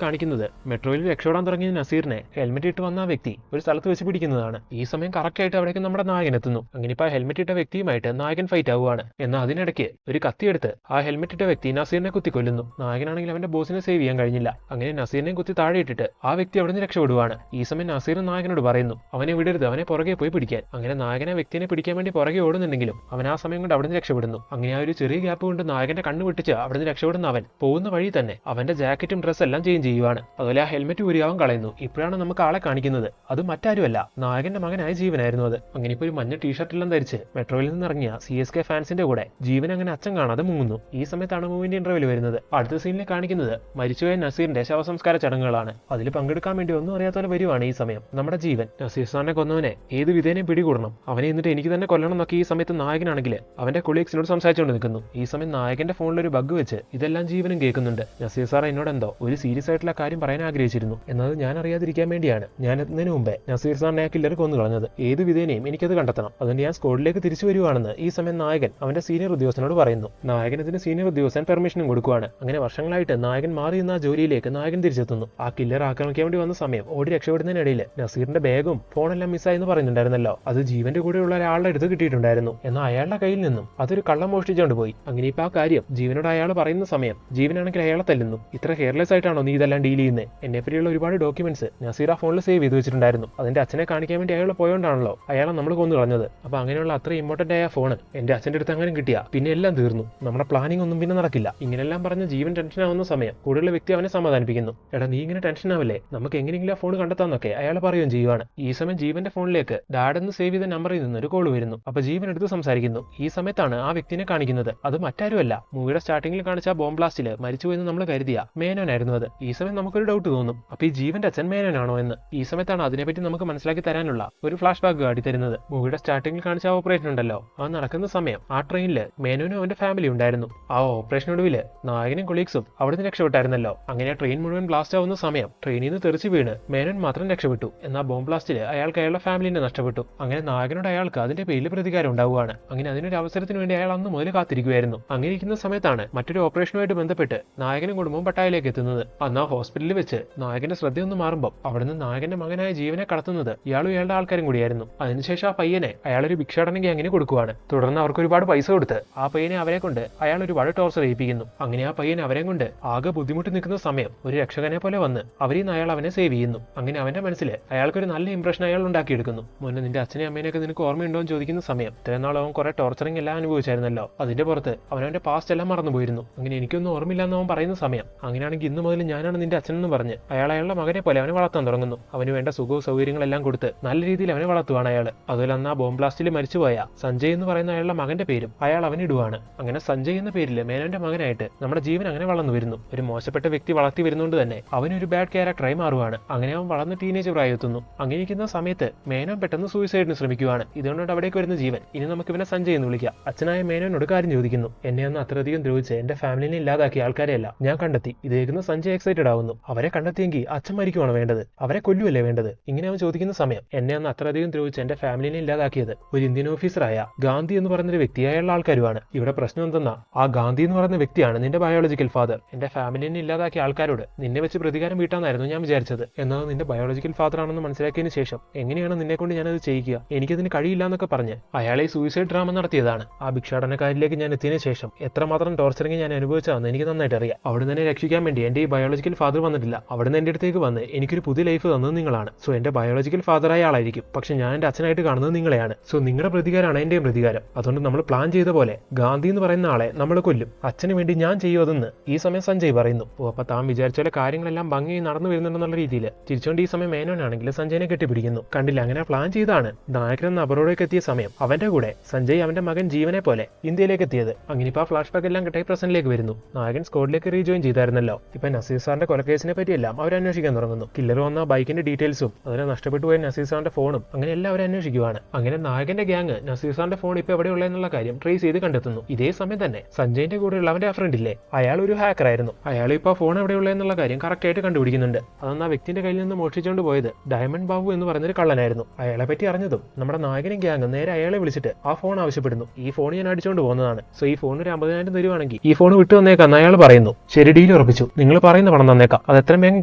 കാണിക്കുന്നത് മെട്രോയിൽ രക്ഷപ്പെടാൻ തുടങ്ങിയ നസീറിനെ ഹെൽമെറ്റ് ഇട്ട് വന്ന ആ വ്യക്തി ഒരു സ്ഥലത്ത് വെച്ച് പിടിക്കുന്നതാണ്. ഈ സമയം കറക്റ്റ് ആയിട്ട് അവിടേക്ക് നമ്മുടെ നായകൻ എത്തുന്നു. അങ്ങനെ ഇപ്പൊ ഹെൽമെറ്റ് ഇട്ട വ്യക്തിയുമായിട്ട് നായകൻ ഫൈറ്റ് ആവുകയാണ്. എന്നാൽ അതിനിടയ്ക്ക് ഒരു കത്തിയെടുത്ത് ആ ഹെൽമെറ്റ് ഇട്ട വ്യക്തി നസീറിനെ കുത്തി കൊല്ലുന്നു. നായകനാണെങ്കിൽ അവന്റെ ബോസിനെ സേവ് ചെയ്യാൻ കഴിഞ്ഞില്ല. അങ്ങനെ നസീറിനെ കുത്തി താഴെ ഇട്ടിട്ട് ആ വ്യക്തി അവിടെ നിന്ന് രക്ഷപ്പെടുവാണ്. ഈ സമയം നസീർ നായകനോട് പറയുന്നു അവനെ വിടരുത്, അവനെ പുറകെ പോയി പിടിക്കാൻ. അങ്ങനെ നായകനെ വ്യക്തിനെ പിടിക്കാൻ വേണ്ടി പുറകെ ഓടുന്നുണ്ടെങ്കിലും അവൻ ആ സമയം കൊണ്ട് അവിടെ നിന്ന് രക്ഷപ്പെടുന്നു. അങ്ങനെ ആ ഒരു ചെറിയ ഗ്യാപ്പ് കൊണ്ട് നായകന്റെ കണ്ണ് വെട്ടിച്ച് അവിടെ നിന്ന് രക്ഷപ്പെടുന്ന അവൻ പോകുന്ന വഴി തന്നെ അവന്റെ ജാക്കറ്റും ഡ്രസ്സ് എല്ലാം ചേഞ്ച് ചെയ്യുവാണ്. അതുപോലെ ആ ഹെൽമെറ്റ് ഊരിയാവും കളയുന്നു. ഇപ്പോഴാണ് നമുക്ക് ആളെ കാണിക്കുന്നത്. അത് മറ്റാരുമല്ല, നായകന്റെ മകനായ ജീവനായിരുന്നു അത്. അങ്ങനെ ഇപ്പോൾ ഒരു മഞ്ഞ ടീഷർട്ടെല്ലാം ധരിച്ച് മെട്രോയിൽ നിന്ന് ഇറങ്ങിയ CSK ഫാൻസിന്റെ കൂടെ ജീവൻ അങ്ങനെ അച്ഛൻ കാണാതെ മുങ്ങുന്നു. ഈ സമയത്താണ് മൂവിന്റെ ഇന്റർവ്യൂവിൽ വരുന്നത്. അടുത്ത സീനിൽ കാണിക്കുന്നത് മരിച്ചുപോയ നസീറിന്റെ ശവസംസ്കാര ചടങ്ങുകളാണ്. അതിൽ പങ്കെടുക്കാൻ വേണ്ടി ഒന്നും അറിയാത്തവരെ വരുവാണ് ഈ സമയം. നമ്മുടെ ജീവൻ നസീർ സാറിനെ കൊന്നവനെ ഏത് വിധേനയും പിടികൂടണം, അവനെ എന്നിട്ട് എനിക്ക് തന്നെ കൊല്ലണം എന്നൊക്കെ ഈ സമയത്ത് നായകനാണെങ്കിൽ അവന്റെ കൊളീഗ്സിനോട് സംസാരിച്ചുകൊണ്ട് നിൽക്കുന്നു. ഈ സമയം നായകന്റെ ഫോണിൽ ഒരു ബഗ് വെച്ച് ഇതെല്ലാം ജീവനും കേൾക്കുന്നുണ്ട്. നസീർ സാർ എന്നോട് എന്തോ ഒരു സീരിയസ് ആയിട്ടുള്ള കാര്യം പറയാൻ ആഗ്രഹിച്ചിരുന്നു എന്നത് ഞാൻ അറിയാതിരിക്കാൻ വേണ്ടിയാണ് ഞാൻ എത്തുന്നതിന് മുമ്പേ നസീർ സാറിനെ ആ കില്ലർ കൊന്നു കളഞ്ഞത്. ഏത് വിധേനയും എനിക്കത് കണ്ടെത്തണം, അതുകൊണ്ട് ഞാൻ സ്ക്വാഡിലേക്ക് തിരിച്ചു വരുവാണെന്ന് ഈ സമയം നായകൻ അവന്റെ സീനിയർ ഉദ്യോഗസ്ഥനോട് പറയുന്നു. നായകൻ ഇതിന് സീനിയർ ഉദ്യോഗസ്ഥൻ പെർമിഷനും കൊടുക്കുവാണ്. അങ്ങനെ വർഷങ്ങളായിട്ട് നായകൻ മാറി നിന്ന ആ ജോലിയിലേക്ക് നായകൻ തിരിച്ചെത്തുന്നു. ആ കില്ലർ ആക്രമിക്കാൻ വേണ്ടി വന്ന സമയം ഓടി രക്ഷപ്പെടുന്നതിനിടയിൽ നസീറിന്റെ ബാഗും ഫോണെല്ലാം മിസ്സായെന്ന് പറയുന്നുണ്ടായിരുന്നല്ലോ. അത് ജീവന്റെ കൂടെയുള്ള ഒരാളുടെ അടുത്ത് കിട്ടിയിട്ടുണ്ടായിരുന്നു. എന്നാൽ അയാളുടെ കയ്യിൽ നിന്നും അതൊരു കള്ളം മോഷ്ടിച്ചുകൊണ്ട് പോയി. അങ്ങനെ ഇപ്പൊ ആ കാര്യം ജീവനോട് അയാൾ പറയുന്ന സമയം ജീവനാണെങ്കിൽ അയാളെ തല്ലുന്നു. ഇത്ര കെയർലെസ് ആയിട്ടാണോ നീ ഇതെല്ലാം ഡീൽ ചെയ്യുന്നത്? എന്നെ പറ്റിയുള്ള ഒരുപാട് ഡോക്യുമെന്റ്സ് നസീർ ആ ഫോണിൽ സേവ് ചെയ്ത് വെച്ചിട്ടുണ്ടായിരുന്നു. അതിന്റെ അച്ഛനെ കാണിക്കാൻ വേണ്ടി അയാൾ പോയോണ്ടാണല്ലോ അയാളെ നമ്മൾ കൊന്നു കളഞ്ഞത്. അപ്പൊ അങ്ങനെയുള്ള അത്ര ഇമ്പോർട്ടന്റ് ആയ ഫോൺ എന്റെ അച്ഛന്റെ അടുത്ത് അങ്ങനെ കിട്ടിയാ പിന്നെ എല്ലാം തീർന്നു, നമ്മുടെ പ്ലാനിംഗ് ഒന്നും പിന്നെ നടക്കില്ല. ഇങ്ങനെല്ലാം പറഞ്ഞ ജീവൻ ടെൻഷൻ ആവുന്ന സമയം കൂടുതലുള്ള വ്യക്തി അവനെ സമാധാനിപ്പിക്കുന്നു. എടാ നീ ഇങ്ങനെ ടെൻഷൻ ആവില്ലേ, നമുക്ക് എങ്ങനെയെങ്കിലും ആ ഫോൺ കണ്ടെത്താന്നൊക്കെ അയാൾ പറയുകയും ചെയ്യുവാണ്. ഈ സമയം ജീവന്റെ ഫോണിലേക്ക് ഡാഡ് എന്ന് സേവ് ചെയ്ത നമ്പറിൽ നിന്ന് ഒരു കോൾ വരുന്നു. അപ്പൊ ജീവൻ എടുത്ത് സംസാരിക്കുന്നു. ഈ സമയത്താണ് ആ വ്യക്തിനെ കാണിക്കുന്നത്. അത് മറ്റാരുമല്ല, മൂവിയുടെ സ്റ്റാർട്ടിംഗിൽ കാണിച്ച ബോംബ് ബ്ലാസ്റ്റിൽ മരിച്ചുപോയെന്ന് നമ്മൾ കരുതിയ മേനോനായിരുന്നു അത്. ഈ സമയം നമുക്കൊരു ഡൗട്ട് തോന്നും, അപ്പൊ ഈ ജീവന്റെ അച്ഛൻ മേനോനാണോ എന്ന്. ഈ സമയത്താണ് അതിനെപ്പറ്റി നമുക്ക് മനസ്സിലാക്കി തരാനുള്ള ഒരു ഫ്ലാഷ് ബാക്ക് കാട്ടിത്തരുന്നത്. മൂവിയുടെ സ്റ്റാർട്ടിംഗിൽ കാണിച്ച ഓപ്പറേഷൻ ഉണ്ടല്ലോ, അത് നടക്കുന്ന സമയം ആ ട്രെയിനിൽ മേനോനും അവന്റെ ഫാമിലി ഉണ്ടായിരുന്നു. ആ ഓപ്പറേഷൻ ഒടുവില് നായകനും കൊളീഗ്സും അവിടുന്ന് രക്ഷപ്പെട്ടായിരുന്നല്ലോ. അങ്ങനെ ട്രെയിൻ മുഴുവൻ ബ്ലാസ്റ്റ് ആവുന്ന സമയം ട്രെയിനിൽ നിന്ന് തെറിച്ച് വീണ് മേനോൻ മാത്രം രക്ഷപ്പെട്ടു. എന്നാൽ ബോംബ് ബ്ലാസ്റ്റിൽ അയാൾക്ക് അയാളുടെ ഫാമിലിനെ നഷ്ടപ്പെട്ടു. അങ്ങനെ നായകനോട് അയാൾക്ക് അതിന്റെ പേരിൽ പ്രതികാരം ഉണ്ടാവുകയാണ്. അങ്ങനെ അതിനൊരു അവസരത്തിന് വേണ്ടി അയാൾ അന്ന് മുതൽ കാത്തിരിക്കുകയായിരുന്നു. അങ്ങനെ ഇരിക്കുന്ന സമയത്താണ് മറ്റൊരു ഓപ്പറേഷനുമായിട്ട് ബന്ധപ്പെട്ട് നായകനും കുടുംബവും പട്ടായയിലേക്ക് എത്തുന്നത്. അന്ന് ആ ഹോസ്പിറ്റലിൽ വെച്ച് നായകന്റെ ശ്രദ്ധയൊന്ന് മാറുമ്പോൾ അവിടുന്ന് നായകന്റെ മകനായ ജീവനെ കടത്തുന്നത് ഇയാളും ഇയാളുടെ ആൾക്കാരും കൂടിയായിരുന്നു. അതിനുശേഷം ആ പയ്യനെ അയാളൊരു ഭിക്ഷാടന ഗ്യാങ്ങിന് കൊടുക്കുവാണ്. തുടർന്ന് അവർക്ക് ഒരുപാട് പൈസ കൊടുത്ത് ആ പയ്യനെ അവരെ കൊണ്ട് അയാൾ ഒരുപാട് ടോർച്ചർ ചെയ്യിപ്പിക്കുന്നു. അങ്ങനെ ആ പയ്യൻ അവരെ കൊണ്ട് ആകെ ബുദ്ധിമുട്ടി നിൽക്കുന്ന സമയം ഒരു രക്ഷകനെ പോലെ വന്ന് അവരിൽ നിന്ന് അയാൾ അവനെ സേവ് ചെയ്യുന്നു. അങ്ങനെ അവന്റെ മനസ്സിൽ അയാൾക്കൊരു നല്ല ഇംപ്രഷൻ അയാൾ ഉണ്ടാക്കിയെടുക്കുന്നു. മുന്നേ നിന്റെ അച്ഛനെയും അമ്മേനെയൊക്കെ നിനക്ക് ഓർമ്മയുണ്ടോ എന്ന് ചോദിക്കുന്ന സമയം ഇത്രയും നാൾ അവൻ കുറെ ടോർച്ചറിങ് എല്ലാം അനുഭവിച്ചായിരുന്നല്ലോ, അതിന്റെ പുറത്ത് അവനവന്റെ പാസ്റ്റ് എല്ലാം മറന്നുപോയിരുന്നു. അങ്ങനെ എനിക്കൊന്നും ഓർമ്മയില്ല എന്ന് അവൻ പറയുന്ന സമയം അങ്ങനെയാണെങ്കിൽ ഇന്ന് മുതൽ ഞാനാണ് നിന്റെ അച്ഛനെന്ന് പറഞ്ഞ് അയാൾ അയാളുടെ മകനെ പോലെ അവനെ വളർത്താൻ തുടങ്ങുന്നു. അവന് വേണ്ട സുഖവും സൗകര്യങ്ങളെല്ലാം കൊടുത്ത് നല്ല രീതിയിൽ അവനെ വളർത്തുവാണ് അയാൾ. അതുപോലെ അന്ന് ആ ബോംബ് ബ്ലാസ്റ്റിൽ മരിച്ചുപോയ സഞ്ജയ് എന്ന് പറയുന്ന അയാളുടെ മകന്റെ പേരും അയാൾ അവനിടുവാണ്. അങ്ങനെ സഞ്ജയ് എന്ന പേരിൽ മേനോന്റെ മകനായിട്ട് നമ്മുടെ ജീവൻ അങ്ങനെ വളർന്നു വരുന്നു. ഒരു മോശപ്പെട്ട വ്യക്തി വളർത്തി വരുന്നതുകൊണ്ട് തന്നെ അവനൊരു ബാഡ് ക്യാരക്ടറായി മാറുവാണ്. അങ്ങനെ അവൻ വളർന്ന് ടീനേജ് പ്രായമെത്തുന്നു. അങ്ങനെ ഇരിക്കുന്ന സമയത്ത് മേനോൻ പെട്ടെന്ന് സൂയിസൈഡിന് ശ്രമിക്കുവാണ്. ഇതുകൊണ്ട് അവിടേക്ക് വരുന്ന ജീവൻ ഇനി നമുക്ക് ഇവനെ സഞ്ജയ് എന്ന് വിളിക്കാം. അച്ഛനായ മേനോനോട് കാര്യം ചോദിക്കുന്നു. എന്നെ അന്ന് അത്രയധികം ദ്രോഹിച്ച് എന്റെ ഫാമിലിനെ ഇല്ലാതാക്കിയ ആൾക്കാരെയല്ല ഞാൻ കണ്ടെത്തി. ഇത് കേൾക്കുന്ന സഞ്ജയ് എക്സൈറ്റഡ് ആവുന്നു. അവരെ കണ്ടെത്തിയെങ്കിൽ അച്ഛൻ മരിക്കുവാണ് വേണ്ടത്, അവരെ കൊല്ലുവല്ലേ വേണ്ടത്? ഇങ്ങനെ അവൻ ചോദിക്കുന്ന സമയം എന്നെ അന്ന് അത്രയധികം ദ്രോഹിച്ച് എന്റെ ഫാമിലിനെ ഇല്ലാതാക്കിയത് ഒരു ഇന്ത്യൻ ഓഫീസറായ ഗാന്ധി എന്ന് പറയുന്നൊരു വ്യക്തിയായുള്ള ആൾക്കാരുമാണ്. ഇവിടെ പ്രശ്നം എന്തെന്നാ ആ ഗാന്ധി എന്ന് പറയുന്ന വ്യക്തിയാണ് നിന്റെ ബയോളജിക്കൽ ഫാദർ. എന്റെ ഫാമിലിനെ ഇല്ലാതാക്കിയ ആൾക്കാരോട് നിന്നെ വെച്ച് പ്രതികാരം വീട്ടാന്നായിരുന്നു ഞാൻ വിചാരിച്ചത്. എന്നാൽ നിന്റെ ബയോളജിക്കൽ ഫാദർ ആണെന്ന് മനസ്സിലാക്കിയതിന് ശേഷം എങ്ങനെയാണ് നിന്നെ കൊണ്ട് ഞാനത് ചെയ്യിക്കുക? എനിക്കതിന് കഴിയില്ല എന്നൊക്കെ പറഞ്ഞ് അയാളെ സൂയിസൈഡ് ഡ്രാമ നടത്തിയതാണ്. ആ ഭിക്ഷാടനക്കാരിലേക്ക് ഞാൻ എത്തിയതിനു ശേഷം എത്രമാത്രം ടോർച്ചറിങ് ഞാൻ അനുഭവിച്ചതെന്ന് എനിക്ക് നന്നായിട്ട് അറിയാം. അവിടെ തന്നെ രക്ഷിക്കാൻ വേണ്ടി എന്റെ ഈ ബയോളജിക്കൽ ഫാദർ വന്നിട്ടില്ല. അവിടുന്ന് എന്റെ അടുത്തേക്ക് വന്ന് എനിക്കൊരു പുതിയ ലൈഫ് തന്നത് നിങ്ങളാണ്. സോ എന്റെ ബയോളജിക്കൽ ഫാദറായ ആളായിരിക്കും, പക്ഷെ ഞാൻ എന്റെ അച്ഛനായിട്ട് കാണുന്നത് നിങ്ങളെയാണ്. സോ നിങ്ങളുടെ പ്രതികാരമാണ് എന്റെയും പ്രതികാരം. അതുകൊണ്ട് നമ്മൾ പ്ലാൻ ചെയ്ത പോലെ ഗാന്ധി എന്ന് പറയുന്ന ആളെ നമ്മൾ കൊല്ലും. അച്ഛന് വേണ്ടി ഞാൻ ചെയ്യുമെന്ന് ഈ സമയം സഞ്ജയ് പറയുന്നു. അപ്പൊ താൻ വിചാരിച്ച പോലെ കാര്യങ്ങളെല്ലാം ഭംഗിയായി നടന്നു വരുന്നുണ്ടെന്നുള്ള രീതിയിൽ ചിരിച്ചോണ്ട് ഈ സമയം മേനോനാണെങ്കിൽ സഞ്ജയനെ കെട്ടിപ്പിടിക്കുന്നു. കണ്ടില്ല, അങ്ങനെ പ്ലാൻ ചെയ്താണ് നായകൻ അബറോഡേക്ക് എത്തിയ സമയം അവന്റെ കൂടെ സഞ്ജയ് അവന്റെ മകൻ ജീവനെ പോലെ ഇന്ത്യയിലേക്ക് എത്തിയത്. അങ്ങനെ ഇപ്പൊ ആ ഫ്ലാഷ് ബാക്ക് എല്ലാം കിട്ടായി പ്രസന്റിലേക്ക് വരുന്നു. നായകൻ സ്ക്വാഡിലേക്ക് റീജോയിൻ ചെയ്തായിരുന്നല്ലോ. ഇപ്പൊ നസീർ സാറിന്റെ കൊലക്കേസിനെ പറ്റിയെല്ലാം അവർ അന്വേഷിക്കാൻ തുടങ്ങുന്നു. കില്ലർ വന്ന ബൈക്കിന്റെ ഡീറ്റെയിൽസും അതിനെ നഷ്ടപ്പെട്ടു പോയ നസീർ സാറിന്റെ ഫോണും അങ്ങനെ എല്ലാവരും അന്വേഷിക്കുവാണ്. അങ്ങനെ നായകന്റെ ഗ്യാങ് നസീർ സാറിന്റെ ഫോൺ ഇപ്പൊ എവിടെയുള്ള എന്നുള്ള കാര്യം ട്രേസ് ചെയ്ത് കണ്ടെത്തുന്നു. ഇതേ ഇതേ സമയം തന്നെ സഞ്ജയിന്റെ കൂടെയുള്ള അവന്റെ ആ ഫ്രണ്ട് ഇല്ലേ, അയാൾ ഒരു ഹാക്കർ ആയിരുന്നു. അയാൾ ഇപ്പോൾ ഫോൺ എവിടെയുള്ള എന്നുള്ള കാര്യം കറക്റ്റ് ആയിട്ട് കണ്ടുപിടിക്കുന്നുണ്ട്. അതൊന്ന് ആ വ്യക്തിന്റെ കയ്യിൽ നിന്ന് മോഷ്ടിച്ചുകൊണ്ട് പോയത് ഡയമണ്ട് ബാബു എന്ന് പറയുന്നൊരു കള്ളനായിരുന്നു. അയാളെ പറ്റി അറിഞ്ഞതും നമ്മുടെ നായകനും ഗ്യാങ് നേരെ അയാളെ വിളിച്ചിട്ട് ആ ഫോൺ ആവശ്യപ്പെടുന്നു. ഈ ഫോൺ ഞാൻ അടിച്ചുകൊണ്ട് പോകുന്നതാണ്, സോ ഈ ഫോൺ ഒരു 50,000 തരുവാണെങ്കിൽ ഈ ഫോൺ വിട്ടു തന്നേക്കാം അയാൾ പറയുന്നു. ശരി, ഡീൽ ഉറപ്പിച്ചു, നിങ്ങൾ പറയുന്ന പണം തന്നേക്കാം, അത് എത്ര വേഗം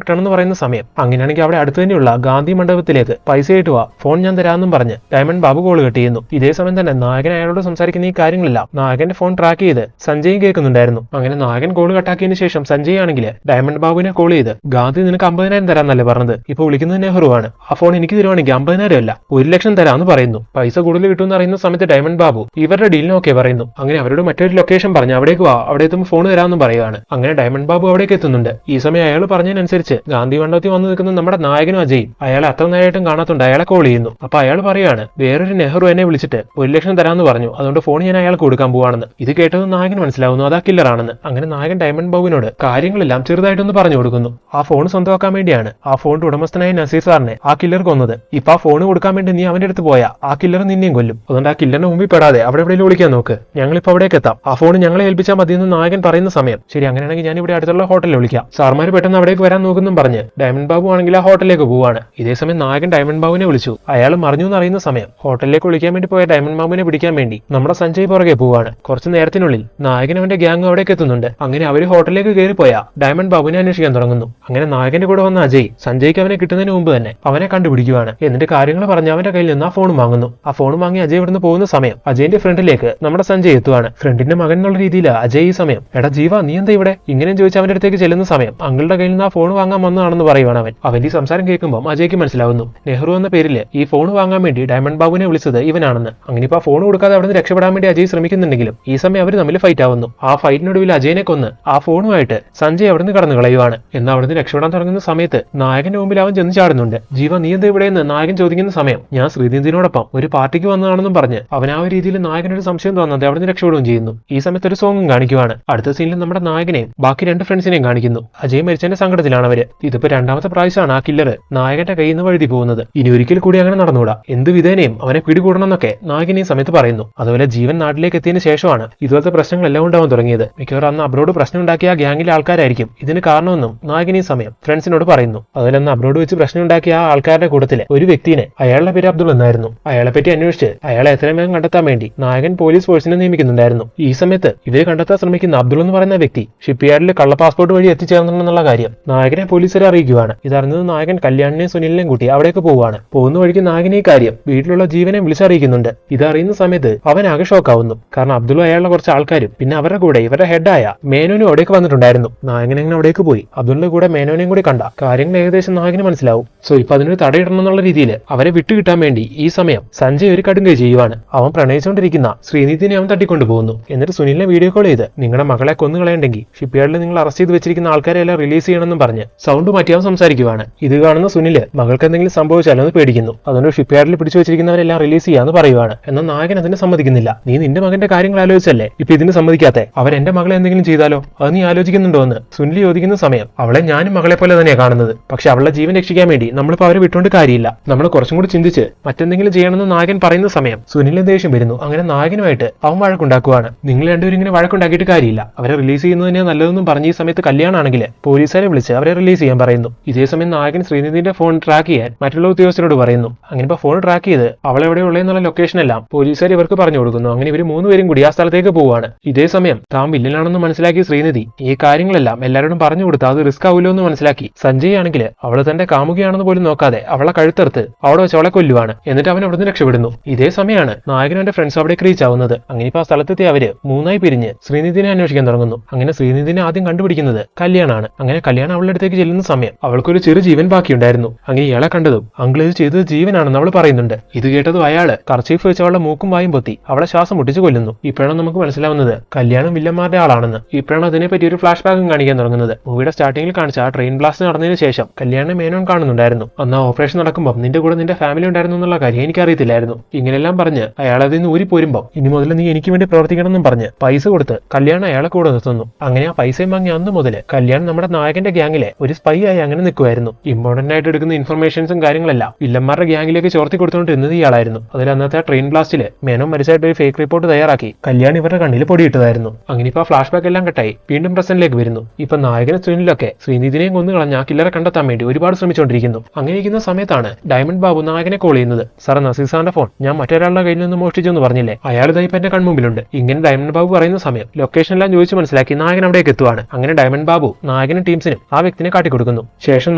കിട്ടണമെന്ന് പറയുന്ന സമയം അങ്ങനെയാണെങ്കിൽ അവിടെ അടുത്ത് തന്നെയുള്ള ഗാന്ധി മണ്ഡപത്തിലേക്ക് പൈസ ആയിട്ട് വാ, ഫോൺ ഞാൻ തരാമെന്നും പറഞ്ഞ് ഡയമണ്ട് ബാബു കോൾ കട്ട് ചെയ്യുന്നു. ഇതേ സമയം തന്നെ നായകൻ അയാളോട് സംസാരിക്കുന്ന ഈ കാര്യങ്ങളെല്ലാം നായകന്റെ ഫോൺ ട്രാക്ക് ചെയ്ത് സഞ്ജയും കേൾക്കുന്നുണ്ടായിരുന്നു. അങ്ങനെ നായകൻ കോൾ കട്ടാക്കിയതിനു ശേഷം സഞ്ജയ് ആണെങ്കിൽ ഡയമണ്ട് ബാബുവിനെ കോൾ ചെയ്ത് ഗാന്ധി നിനക്ക് 50,000 തരാന്നല്ലേ പറഞ്ഞത്, ഇപ്പൊ വിളിക്കുന്നത് നെഹ്റുവാണ്, ആ ഫോൺ എനിക്ക് തരുവാണെങ്കിൽ 50,000 അല്ല 1,00,000 തരാമെന്ന് പറയുന്നു. പൈസ കൂടുതൽ കിട്ടുമെന്ന് അറിയുന്ന സമയത്ത് ഡയമണ്ട് ബാബു ഇവരുടെ ഡീലിന് ഓക്കെ പറയുന്നു. അങ്ങനെ അവരോട് മറ്റൊരു ലൊക്കേഷൻ പറഞ്ഞ് അവിടേക്ക് വാ, അവിടെ എത്തുമ്പോൾ ഫോൺ തരാമെന്ന് പറയുകയാണ്. അങ്ങനെ ഡയമണ്ട് ബാബു അവിടേക്ക് എത്തുന്നുണ്ട്. ഈ സമയം അയാൾ പറഞ്ഞതിനനുസരിച്ച് ഗാന്ധി മണ്ഡപത്തിൽ വന്നു നിൽക്കുന്ന നമ്മുടെ നായകനും അജയും അയാളെ അത്ര നേരമായിട്ടും കാണാത്തുണ്ട് അയാളെ കോൾ ചെയ്യുന്നു. അപ്പൊ അയാൾ പറയാണ് വേറൊരു നെഹ്റു എന്നെ വിളിച്ചിട്ട് 1,00,000 തരാമെന്ന് പറഞ്ഞു, അതുകൊണ്ട് ഫോൺ ഞാൻ അയാൾക്ക് കൊടുക്കാൻ പോവാണെന്ന്. ഇത് കേട്ടത് നായകൻ മനസ്സിലാവുന്നു അതാ കില്ലറാണെന്ന്. അങ്ങനെ നായകൻ ഡയമണ്ട് ബാബുവിനോട് കാര്യങ്ങളെല്ലാം ചെറുതായിട്ടൊന്ന് പറഞ്ഞു കൊടുക്കുന്നു. ആ ഫോൺ സ്വന്തമാക്കാൻ വേണ്ടിയാണ് ആ ഫോണിന്റെ ഉടമസ്ഥനായ നസീർ സാറിനെ ആ കില്ലർ കൊന്നത്. ഇപ്പൊ ആ ഫോൺ കൊടുക്കാൻ വേണ്ടി നീ അവന്റെ അടുത്ത് പോയാ ആ കില്ലർ നിന്നെയും കൊല്ലും, അതുകൊണ്ട് ആ കില്ലറിന് മുമ്പിൽ പെടാതെ അവിടെ എവിടെയും വിളിക്കാൻ നോക്ക്, ഞങ്ങളിപ്പോ അവിടേക്ക് എത്താം, ആ ഫോൺ ഞങ്ങളെ ഏൽപ്പിച്ചാൽ മതിയെന്ന് നായകൻ പറയുന്ന സമയം ശരി അങ്ങനെയാണെങ്കിൽ ഞാൻ ഇവിടെ അടുത്തുള്ള ഹോട്ടലിൽ വിളിക്കാം, സാർമാർ പെട്ടെന്ന് അവിടേക്ക് വരാൻ നോക്കുന്നും പറഞ്ഞ് ഡയമണ്ട് ബാബു ആണെങ്കിൽ ആ ഹോട്ടലിലേക്ക് പോവാണ്. ഇതേ സമയം നായകൻ ഡയമണ്ട് ബാബുവിനെ വിളിച്ചു. അയാൾ മറിഞ്ഞു എന്ന് അറിയുന്ന സമയം ഹോട്ടലിലേക്ക് വിളിക്കാൻ വേണ്ടി പോയ ഡയമണ്ട് ബാബുവിനെ പിടിക്കാൻ വേണ്ടി നമ്മുടെ സഞ്ജയ് പുറകെ പോവാണ്. കുറച്ചു നേരത്തിനുള്ളിൽ നായകൻ അവന്റെ ഗ്യാങ് അവിടേക്ക് എത്തുന്നുണ്ട്. അങ്ങനെ അവര് ഹോട്ടലിലേക്ക് കയറിപ്പോയാ ഡയമണ്ട് ബാബുവിനെ അന്വേഷിക്കാൻ തുടങ്ങുന്നു. അങ്ങനെ നായകന്റെ കൂടെ വന്ന അജയ് സഞ്ജയ്ക്ക് അവനെ കിട്ടുന്നതിന് മുമ്പ് തന്നെ അവനെ കണ്ടുപിടിക്കുവാണ്. എന്നിട്ട് കാര്യങ്ങൾ പറഞ്ഞ് അവന്റെ കയ്യിൽ നിന്ന് ആ ഫോൺ വാങ്ങുന്നു. ആ ഫോൺ വാങ്ങി അജയ് ഇവിടുന്ന് പോകുന്ന സമയം അജയന്റെ ഫ്രണ്ടിലേക്ക് നമ്മുടെ സഞ്ജയ് എത്തുവാണ്. ഫ്രണ്ടിന്റെ മകൻ എന്നുള്ള രീതിയിൽ അജയ് ഈ സമയം എടാ ജീവ നീ എന്താ ഇവിടെ ഇങ്ങനെയും ചോദിച്ച് അവന്റെ അടുത്തേക്ക് ചെല്ലുന്ന സമയം അങ്കിളുടെ കയ്യിൽ നിന്ന് ആ ഫോൺ വാങ്ങാൻ വന്നതാണെന്ന് പറയുവാണ് അവൻ. അവന്റെ ഈ സംസാരം കേൾക്കുമ്പോൾ അജയ്ക്ക് മനസ്സിലാവുന്നു നെഹ്റു എന്ന പേരിൽ ഈ ഫോൺ വാങ്ങാൻ വേണ്ടി ഡയമണ്ട് ബാബുവിനെ വിളിച്ചത് ഇവനാണെന്ന്. അങ്ങനെ ഇപ്പൊ ആ ഫോൺ കൊടുക്കാതെ അവിടെ നിന്ന് രക്ഷപ്പെടാൻ വേണ്ടി അജയ് ശ്രമിക്കുന്നുണ്ടെങ്കിലും ഈ സമയം അവർ തമ്മിൽ ഫൈറ്റ് ആവുന്നു. ആ ഫൈറ്റിനൊടുവിൽ അജയനെ കൊന്ന് ആ ഫോണുമായിട്ട് സഞ്ജയ് അവിടുന്ന് കടന്നു കളയുവാണ്. എന്നാൽ അവിടുന്ന് രക്ഷപ്പെടാൻ തുടങ്ങുന്ന സമയത്ത് നായകന്റെ മുമ്പിൽ അവൻ ചെന്ന് ചാടുന്നുണ്ട്. ജീവ നീ എന്താ ഇവിടെയെന്ന് നായകൻ ചോദിക്കുന്ന സമയം ഞാൻ ശ്രീനിധിനോടൊപ്പം ഒരു പാർട്ടിക്ക് വന്നതാണെന്നും പറഞ്ഞ് അവൻ ആ ഒരു രീതിയിൽ നായകനൊരു സംശയം തോന്നാതെ അവിടുന്ന് രക്ഷപ്പെടുകയും ചെയ്യുന്നു. ഈ സമയത്ത് ഒരു സോങ്ങും കാണിക്കുവാണ്. അടുത്ത സീനിൽ നമ്മുടെ നായകനെയും ബാക്കി 2 ഫ്രണ്ട്സിനെയും കാണിക്കുന്നു. അജയ് മരിച്ചതിന്റെ സങ്കടത്തിലാണ് അവര്. ഇതിപ്പോ 2ാമത്തെ പ്രാവശ്യമാണ് ആ കില്ലർ നായകന്റെ കയ്യിൽ നിന്ന് വഴുതി പോകുന്നത്. ഇനി ഒരിക്കൽ കൂടി അങ്ങനെ നടന്നുകൂടാ, എന്ത് വിധേനയും അവനെ പിടികൂടണമെന്നൊക്കെ നായകൻ ഈ സമയത്ത് പറയുന്നു. അതുപോലെ ജീവൻ നാട്ടിലേക്ക് എത്തിയതിനു ശേഷമാണ് ഇതുപോലത്തെ പ്രശ്നങ്ങളെല്ലാം ഉണ്ടാവാൻ തുടങ്ങിയത്. മിക്കവാറും അന്ന് അബ്രോഡ് പ്രശ്നം ഉണ്ടാക്കിയ ആ ഗ്യാങ്ങിലെ ആൾക്കാരായിരിക്കും ഇതിന് കാരണമെന്നും നായകൻ ഈ സമയം ഫ്രണ്ട്സിനോട് പറയുന്നു. അതുപോലെ അന്ന് അബ്രോഡ് വെച്ച് പ്രശ്നം ഉണ്ടാക്കിയ ആ ആൾക്കാരുടെ കൂട്ടത്തിലെ ഒരു വ്യക്തിനെ അയാളുടെ പേര് അബ്ദുൾ എന്നായിരുന്നു. അയാളെ പറ്റി അന്വേഷിച്ച് അയാളെ എത്രയും വേഗം കണ്ടെത്താൻ വേണ്ടി നായകൻ പോലീസ് ഫോഴ്സിനെ നിയമിക്കുന്നുണ്ടായിരുന്നു. ഈ സമയത്ത് ഇവരെ കണ്ടെത്താൻ ശ്രമിക്കുന്ന അബ്ദുൾ എന്ന് പറയുന്ന വ്യക്തി ഷിപ്പ് യാർഡിൽ കള്ള പാസ്പോർട്ട് വഴി എത്തിച്ചേർന്നെന്നുള്ള കാര്യം നായകനെ പോലീസുകാരെ അറിയിക്കുകയാണ്. ഇതറിഞ്ഞത് നായകൻ കല്യാണിനെയും സുനിലിനെയും കൂട്ടി അവിടേക്ക് പോവുകയാണ്. പോകുന്ന വഴിക്ക് നായകനെ ഈ കാര്യം വീട്ടിലുള്ള ജീവനെ വിളിച്ചറിയിക്കുന്നുണ്ട്. ഇതറിയുന്ന സമയത്ത് അവൻ ആകെ ഷോക്കാവുന്നു. കാരണം അബ്ദുൾ അയാളുടെ കുറച്ച് ആൾക്കാരും പിന്നെ അവരുടെ കൂടെ ഇവരുടെ ഹെഡായ മേനോനും അവിടേക്ക് വന്നിട്ടുണ്ടായിരുന്നു. നായകൻ എങ്ങനെ അവിടേക്ക് പോയി അബ്ദുളിന്റെ കൂടെ മേനോനെയും കൂടി കണ്ട കാര്യങ്ങൾ ഏകദേശം നായകന് മനസ്സിലാവും. സോ ഇപ്പൊ അതിനൊരു തടയിടണം എന്നുള്ള രീതിയിൽ അവരെ വിട്ടുകിട്ടാൻ വേണ്ടി ഈ സമയം സഞ്ജയ് ഒരു കടുങ്കൈ ചെയ്യുവാണ്. അവൻ പ്രണയിച്ചുകൊണ്ടിരിക്കുന്ന ശ്രീനിധിനെ അവൻ തട്ടിക്കൊണ്ടുപോകുന്നു. എന്നിട്ട് സുനിലിനെ വീഡിയോ കോൾ ചെയ്ത് നിങ്ങളുടെ മകളെ കൊന്നുകളയുണ്ടെങ്കിൽ ഷിപ്പ്യാർഡിൽ നിങ്ങൾ അറസ്റ്റ് ചെയ്ത് വെച്ചിരിക്കുന്ന ആൾക്കാരെ എല്ലാം റിലീസ് ചെയ്യണമെന്നും പറഞ്ഞ് സൗണ്ട് മാറ്റി അവൻ സംസാരിക്കുവാണ്. ഇത് കാണുന്ന സുനിൽ മകൾക്ക് എന്തെങ്കിലും സംഭവിച്ചാലോ എന്ന് പേടിക്കുന്നു. അതുകൊണ്ട് ഷിപ്പ്യാർഡിൽ പിടിച്ചു വെച്ചിരിക്കുന്നവരെല്ലാം റിലീസ് ചെയ്യാന്ന് പറയുവാണ്. എന്നാൽ നായകൻ അതിന് സമ്മതിക്കുന്നില്ല. നീ നിന്റെ മകന്റെ കാര്യങ്ങൾ ആലോചിച്ചല്ലേ ഇപ്പൊ ഇതിന് സമ്മതിക്കാത്തെ, അവരെന്റെ മകളെ എന്തെങ്കിലും ചെയ്താലോ അത് നീ ആലോചിക്കുന്നുണ്ടോ എന്ന് സുനിൽ ചോദിക്കുന്ന സമയം അവളെ ഞാനും മകളെ പോലെ തന്നെയാണ് കാണുന്നത്, പക്ഷെ അവളുടെ ജീവൻ രക്ഷിക്കാൻ വേണ്ടി നമ്മളിപ്പോ അവരെ വിട്ടുകൊണ്ട് കാര്യമില്ല, നമ്മൾ കുറച്ചും കൂടി ചിന്തിച്ച് മറ്റെന്തെങ്കിലും ചെയ്യണമെന്ന് നായകൻ പറയുന്ന സമയം സുനിലിന് ദേഷ്യം വരുന്നു. അങ്ങനെ നായകനുമായിട്ട് അവൻ വഴക്കുണ്ടാക്കുവാണ്. നിങ്ങൾ രണ്ടുപേരും ഇങ്ങനെ വഴക്കുണ്ടാക്കിയിട്ട് കാര്യമില്ല, അവരെ റിലീസ് ചെയ്യുന്നത് തന്നെയാണ് നല്ലതെന്നും പറഞ്ഞ ഈ സമയത്ത് കല്യാണാണെങ്കിൽ പോലീസുകാരെ വിളിച്ച് അവരെ റിലീസ് ചെയ്യാൻ പറയുന്നു. ഇതേ സമയം നായകൻ ശ്രീനിധിന്റെ ഫോൺ ട്രാക്ക് ചെയ്യാൻ മറ്റുള്ള ഉദ്യോഗസ്ഥരോട് പറയുന്നു. അങ്ങനെ ഇപ്പൊ ഫോൺ ട്രാക്ക് ചെയ്ത് അവളെവിടെ ഉള്ളതെന്നുള്ള ലൊക്കേഷൻ എല്ലാം പോലീസുകാർ ഇവർക്ക് പറഞ്ഞു കൊടുക്കുന്നു. അങ്ങനെ ഇവർ 3 പേരും കൂടി ആ സ്ഥലത്തേക്ക് പോവുകയാണ്. ഇതേ സമയം താൻ വില്ലനാണെന്ന് മനസ്സിലാക്കിയ ശ്രീനിധി ഈ കാര്യങ്ങളെല്ലാം എല്ലാവരോടും പറഞ്ഞു കൊടുത്ത് അത് റിസ്ക് ആവില്ലോ എന്ന് മനസ്സിലാക്കി സഞ്ജയ് ആണെങ്കിൽ അവൾ തന്റെ കാമുകയാണെന്ന് പോലും നോക്കാതെ അവളെ കഴുത്തെടുത്ത് അവിടെ വെച്ച് അവളെ കൊല്ലുവാണ്. എന്നിട്ട് അവൻ അവിടുന്ന് രക്ഷപ്പെടുന്നു. ഇതേ സമയമാണ് നായകനും എന്റെ ഫ്രണ്ട്സ് അവിടെ റീച്ച് ആവുന്നത്. അങ്ങനെ ഇപ്പൊ ആ സ്ഥലത്തെത്തി അവര് 3ആയി പിരിഞ്ഞ് ശ്രീനിധിനെ അന്വേഷിക്കാൻ തുടങ്ങുന്നു. അങ്ങനെ ശ്രീനിധിനെ ആദ്യം കണ്ടുപിടിക്കുന്നത് കല്യാണാണ്. അങ്ങനെ കല്യാണം അവളുടെ അടുത്തേക്ക് ചെല്ലുന്ന സമയം അവൾക്കൊരു ചെറു ജീവൻ ബാക്കിയുണ്ടായിരുന്നു. അങ്ങനെ ഇയാളെ കണ്ടതും അങ്കിൾ ഇത് ചെയ്തത് ജീവനാണെന്ന് അവൾ പറയുന്നുണ്ട്. ഇത് കേട്ടതും അയാള് കർച്ചീഫ് വെച്ച് അവളുടെ മൂക്കും വായും പൊത്തി അവളെ ശ്വാസം മുട്ടിച്ച് കൊല്ലുന്നു. ഇപ്പോഴാണ് നമുക്ക് മനസ്സിലാവുന്നത് കല്യാണം വില്ലന്മാരുടെ ആളാണെന്ന്. ഇപ്പോഴാണ് അതിനെപ്പറ്റി ഒരു ഫ്ലാഷ് ബാക്കും കാണിക്കാൻ തുടങ്ങുന്നത്. മൂവിയുടെ സ്റ്റാർട്ടിംഗിൽ കാണിച്ച ആ ട്രെയിൻ ബ്ലാസ്റ്റ് നടന്നതിന് ശേഷം കല്യാണം മേനോൻ കാണുന്നുണ്ടായിരുന്നു. അന്ന് ആ ഓപ്പറേഷൻ നടക്കുമ്പോൾ നിന്റെ കൂടെ നിന്റെ ഫാമിലി ഉണ്ടായിരുന്നു എന്നുള്ള കാര്യം എനിക്കറിയത്തില്ലായിരുന്നു. ഇങ്ങനെല്ലാം പറഞ്ഞ് അയാൾ അതിൽ നിന്ന് ഊരി പോരുമ്പോൾ ഇനി മുതൽ നീ എനിക്ക് വേണ്ടി പ്രവർത്തിക്കണമെന്നും പറഞ്ഞ് പൈസ കൊടുത്ത് കല്യാണം അയാളെ കൂടെ നിർത്തുന്നു. അങ്ങനെ ആ പൈസയും വാങ്ങി അന്ന് മുതൽ കല്യാണം നമ്മുടെ നായകന്റെ ഗ്യാങ്ങിലെ ഒരു സ്പൈ ആയി അങ്ങനെ നിൽക്കുമായിരുന്നു. ഇമ്പോർട്ടന്റ് ആയിട്ട് എടുക്കുന്ന ഇൻഫർമേഷൻസും കാര്യങ്ങളെല്ലാം വില്ലന്മാരുടെ ഗ്യാങ്ങിലേക്ക് ചോർത്തി കൊടുത്തുകൊണ്ടിരുന്നത് ഇയാളായിരുന്നു. അതിൽ അന്നത്തെ ട്രെയിൻ ബ്ലാസ്റ്റില് മേനോൻ മരിച്ചായിട്ട് ഒരു ഫേക്ക് റിപ്പോർട്ട് തയ്യാറാക്കി കല്യാൺ കല്യാൺ ഇവരുടെ കണ്ണിൽ പൊടിയിട്ടതായിരുന്നു. അങ്ങനെ ഇപ്പൊ ആ ഫ്ലാഷ് ബാക്ക് എല്ലാം കട്ടായി വീണ്ടും പ്രസന്റിലേക്ക് വരുന്നു. ഇപ്പൊ നായകനും സുനിലൊക്കെ ശ്രീനിധിനെയും കൊന്നു കളഞ്ഞ ആ കില്ലറെ കണ്ടെത്താൻ വേണ്ടി ഒരുപാട് ശ്രമിച്ചുകൊണ്ടിരിക്കുന്നു. അങ്ങനെ ഇരിക്കുന്ന സമയത്താണ് ഡയമണ്ട് ബാബു നായകനെ കോൾ ചെയ്യുന്നത്. സാർ, നസീർ സാറിന്റെ ഫോൺ ഞാൻ മറ്റൊരാളുടെ കയ്യിൽ നിന്ന് മോഷ്ടിച്ചു എന്ന് പറഞ്ഞില്ലേ, അയാൾ ഇതായി ഇപ്പൊ എന്റെ കൺമുമ്പിലുണ്ട്. ഇങ്ങനെ ഡയമണ്ട് ബാബു പറയുന്ന സമയം ലൊക്കേഷൻ എല്ലാം ചോദിച്ചു മനസ്സിലാക്കി നായകൻ അവിടേക്ക് എത്തുവാണ്. അങ്ങനെ ഡയമണ്ട് ബാബു നായകനും ടീംസിനും ആ വ്യക്തിനെ കാട്ടിക്കൊടുക്കുന്നു. ശേഷം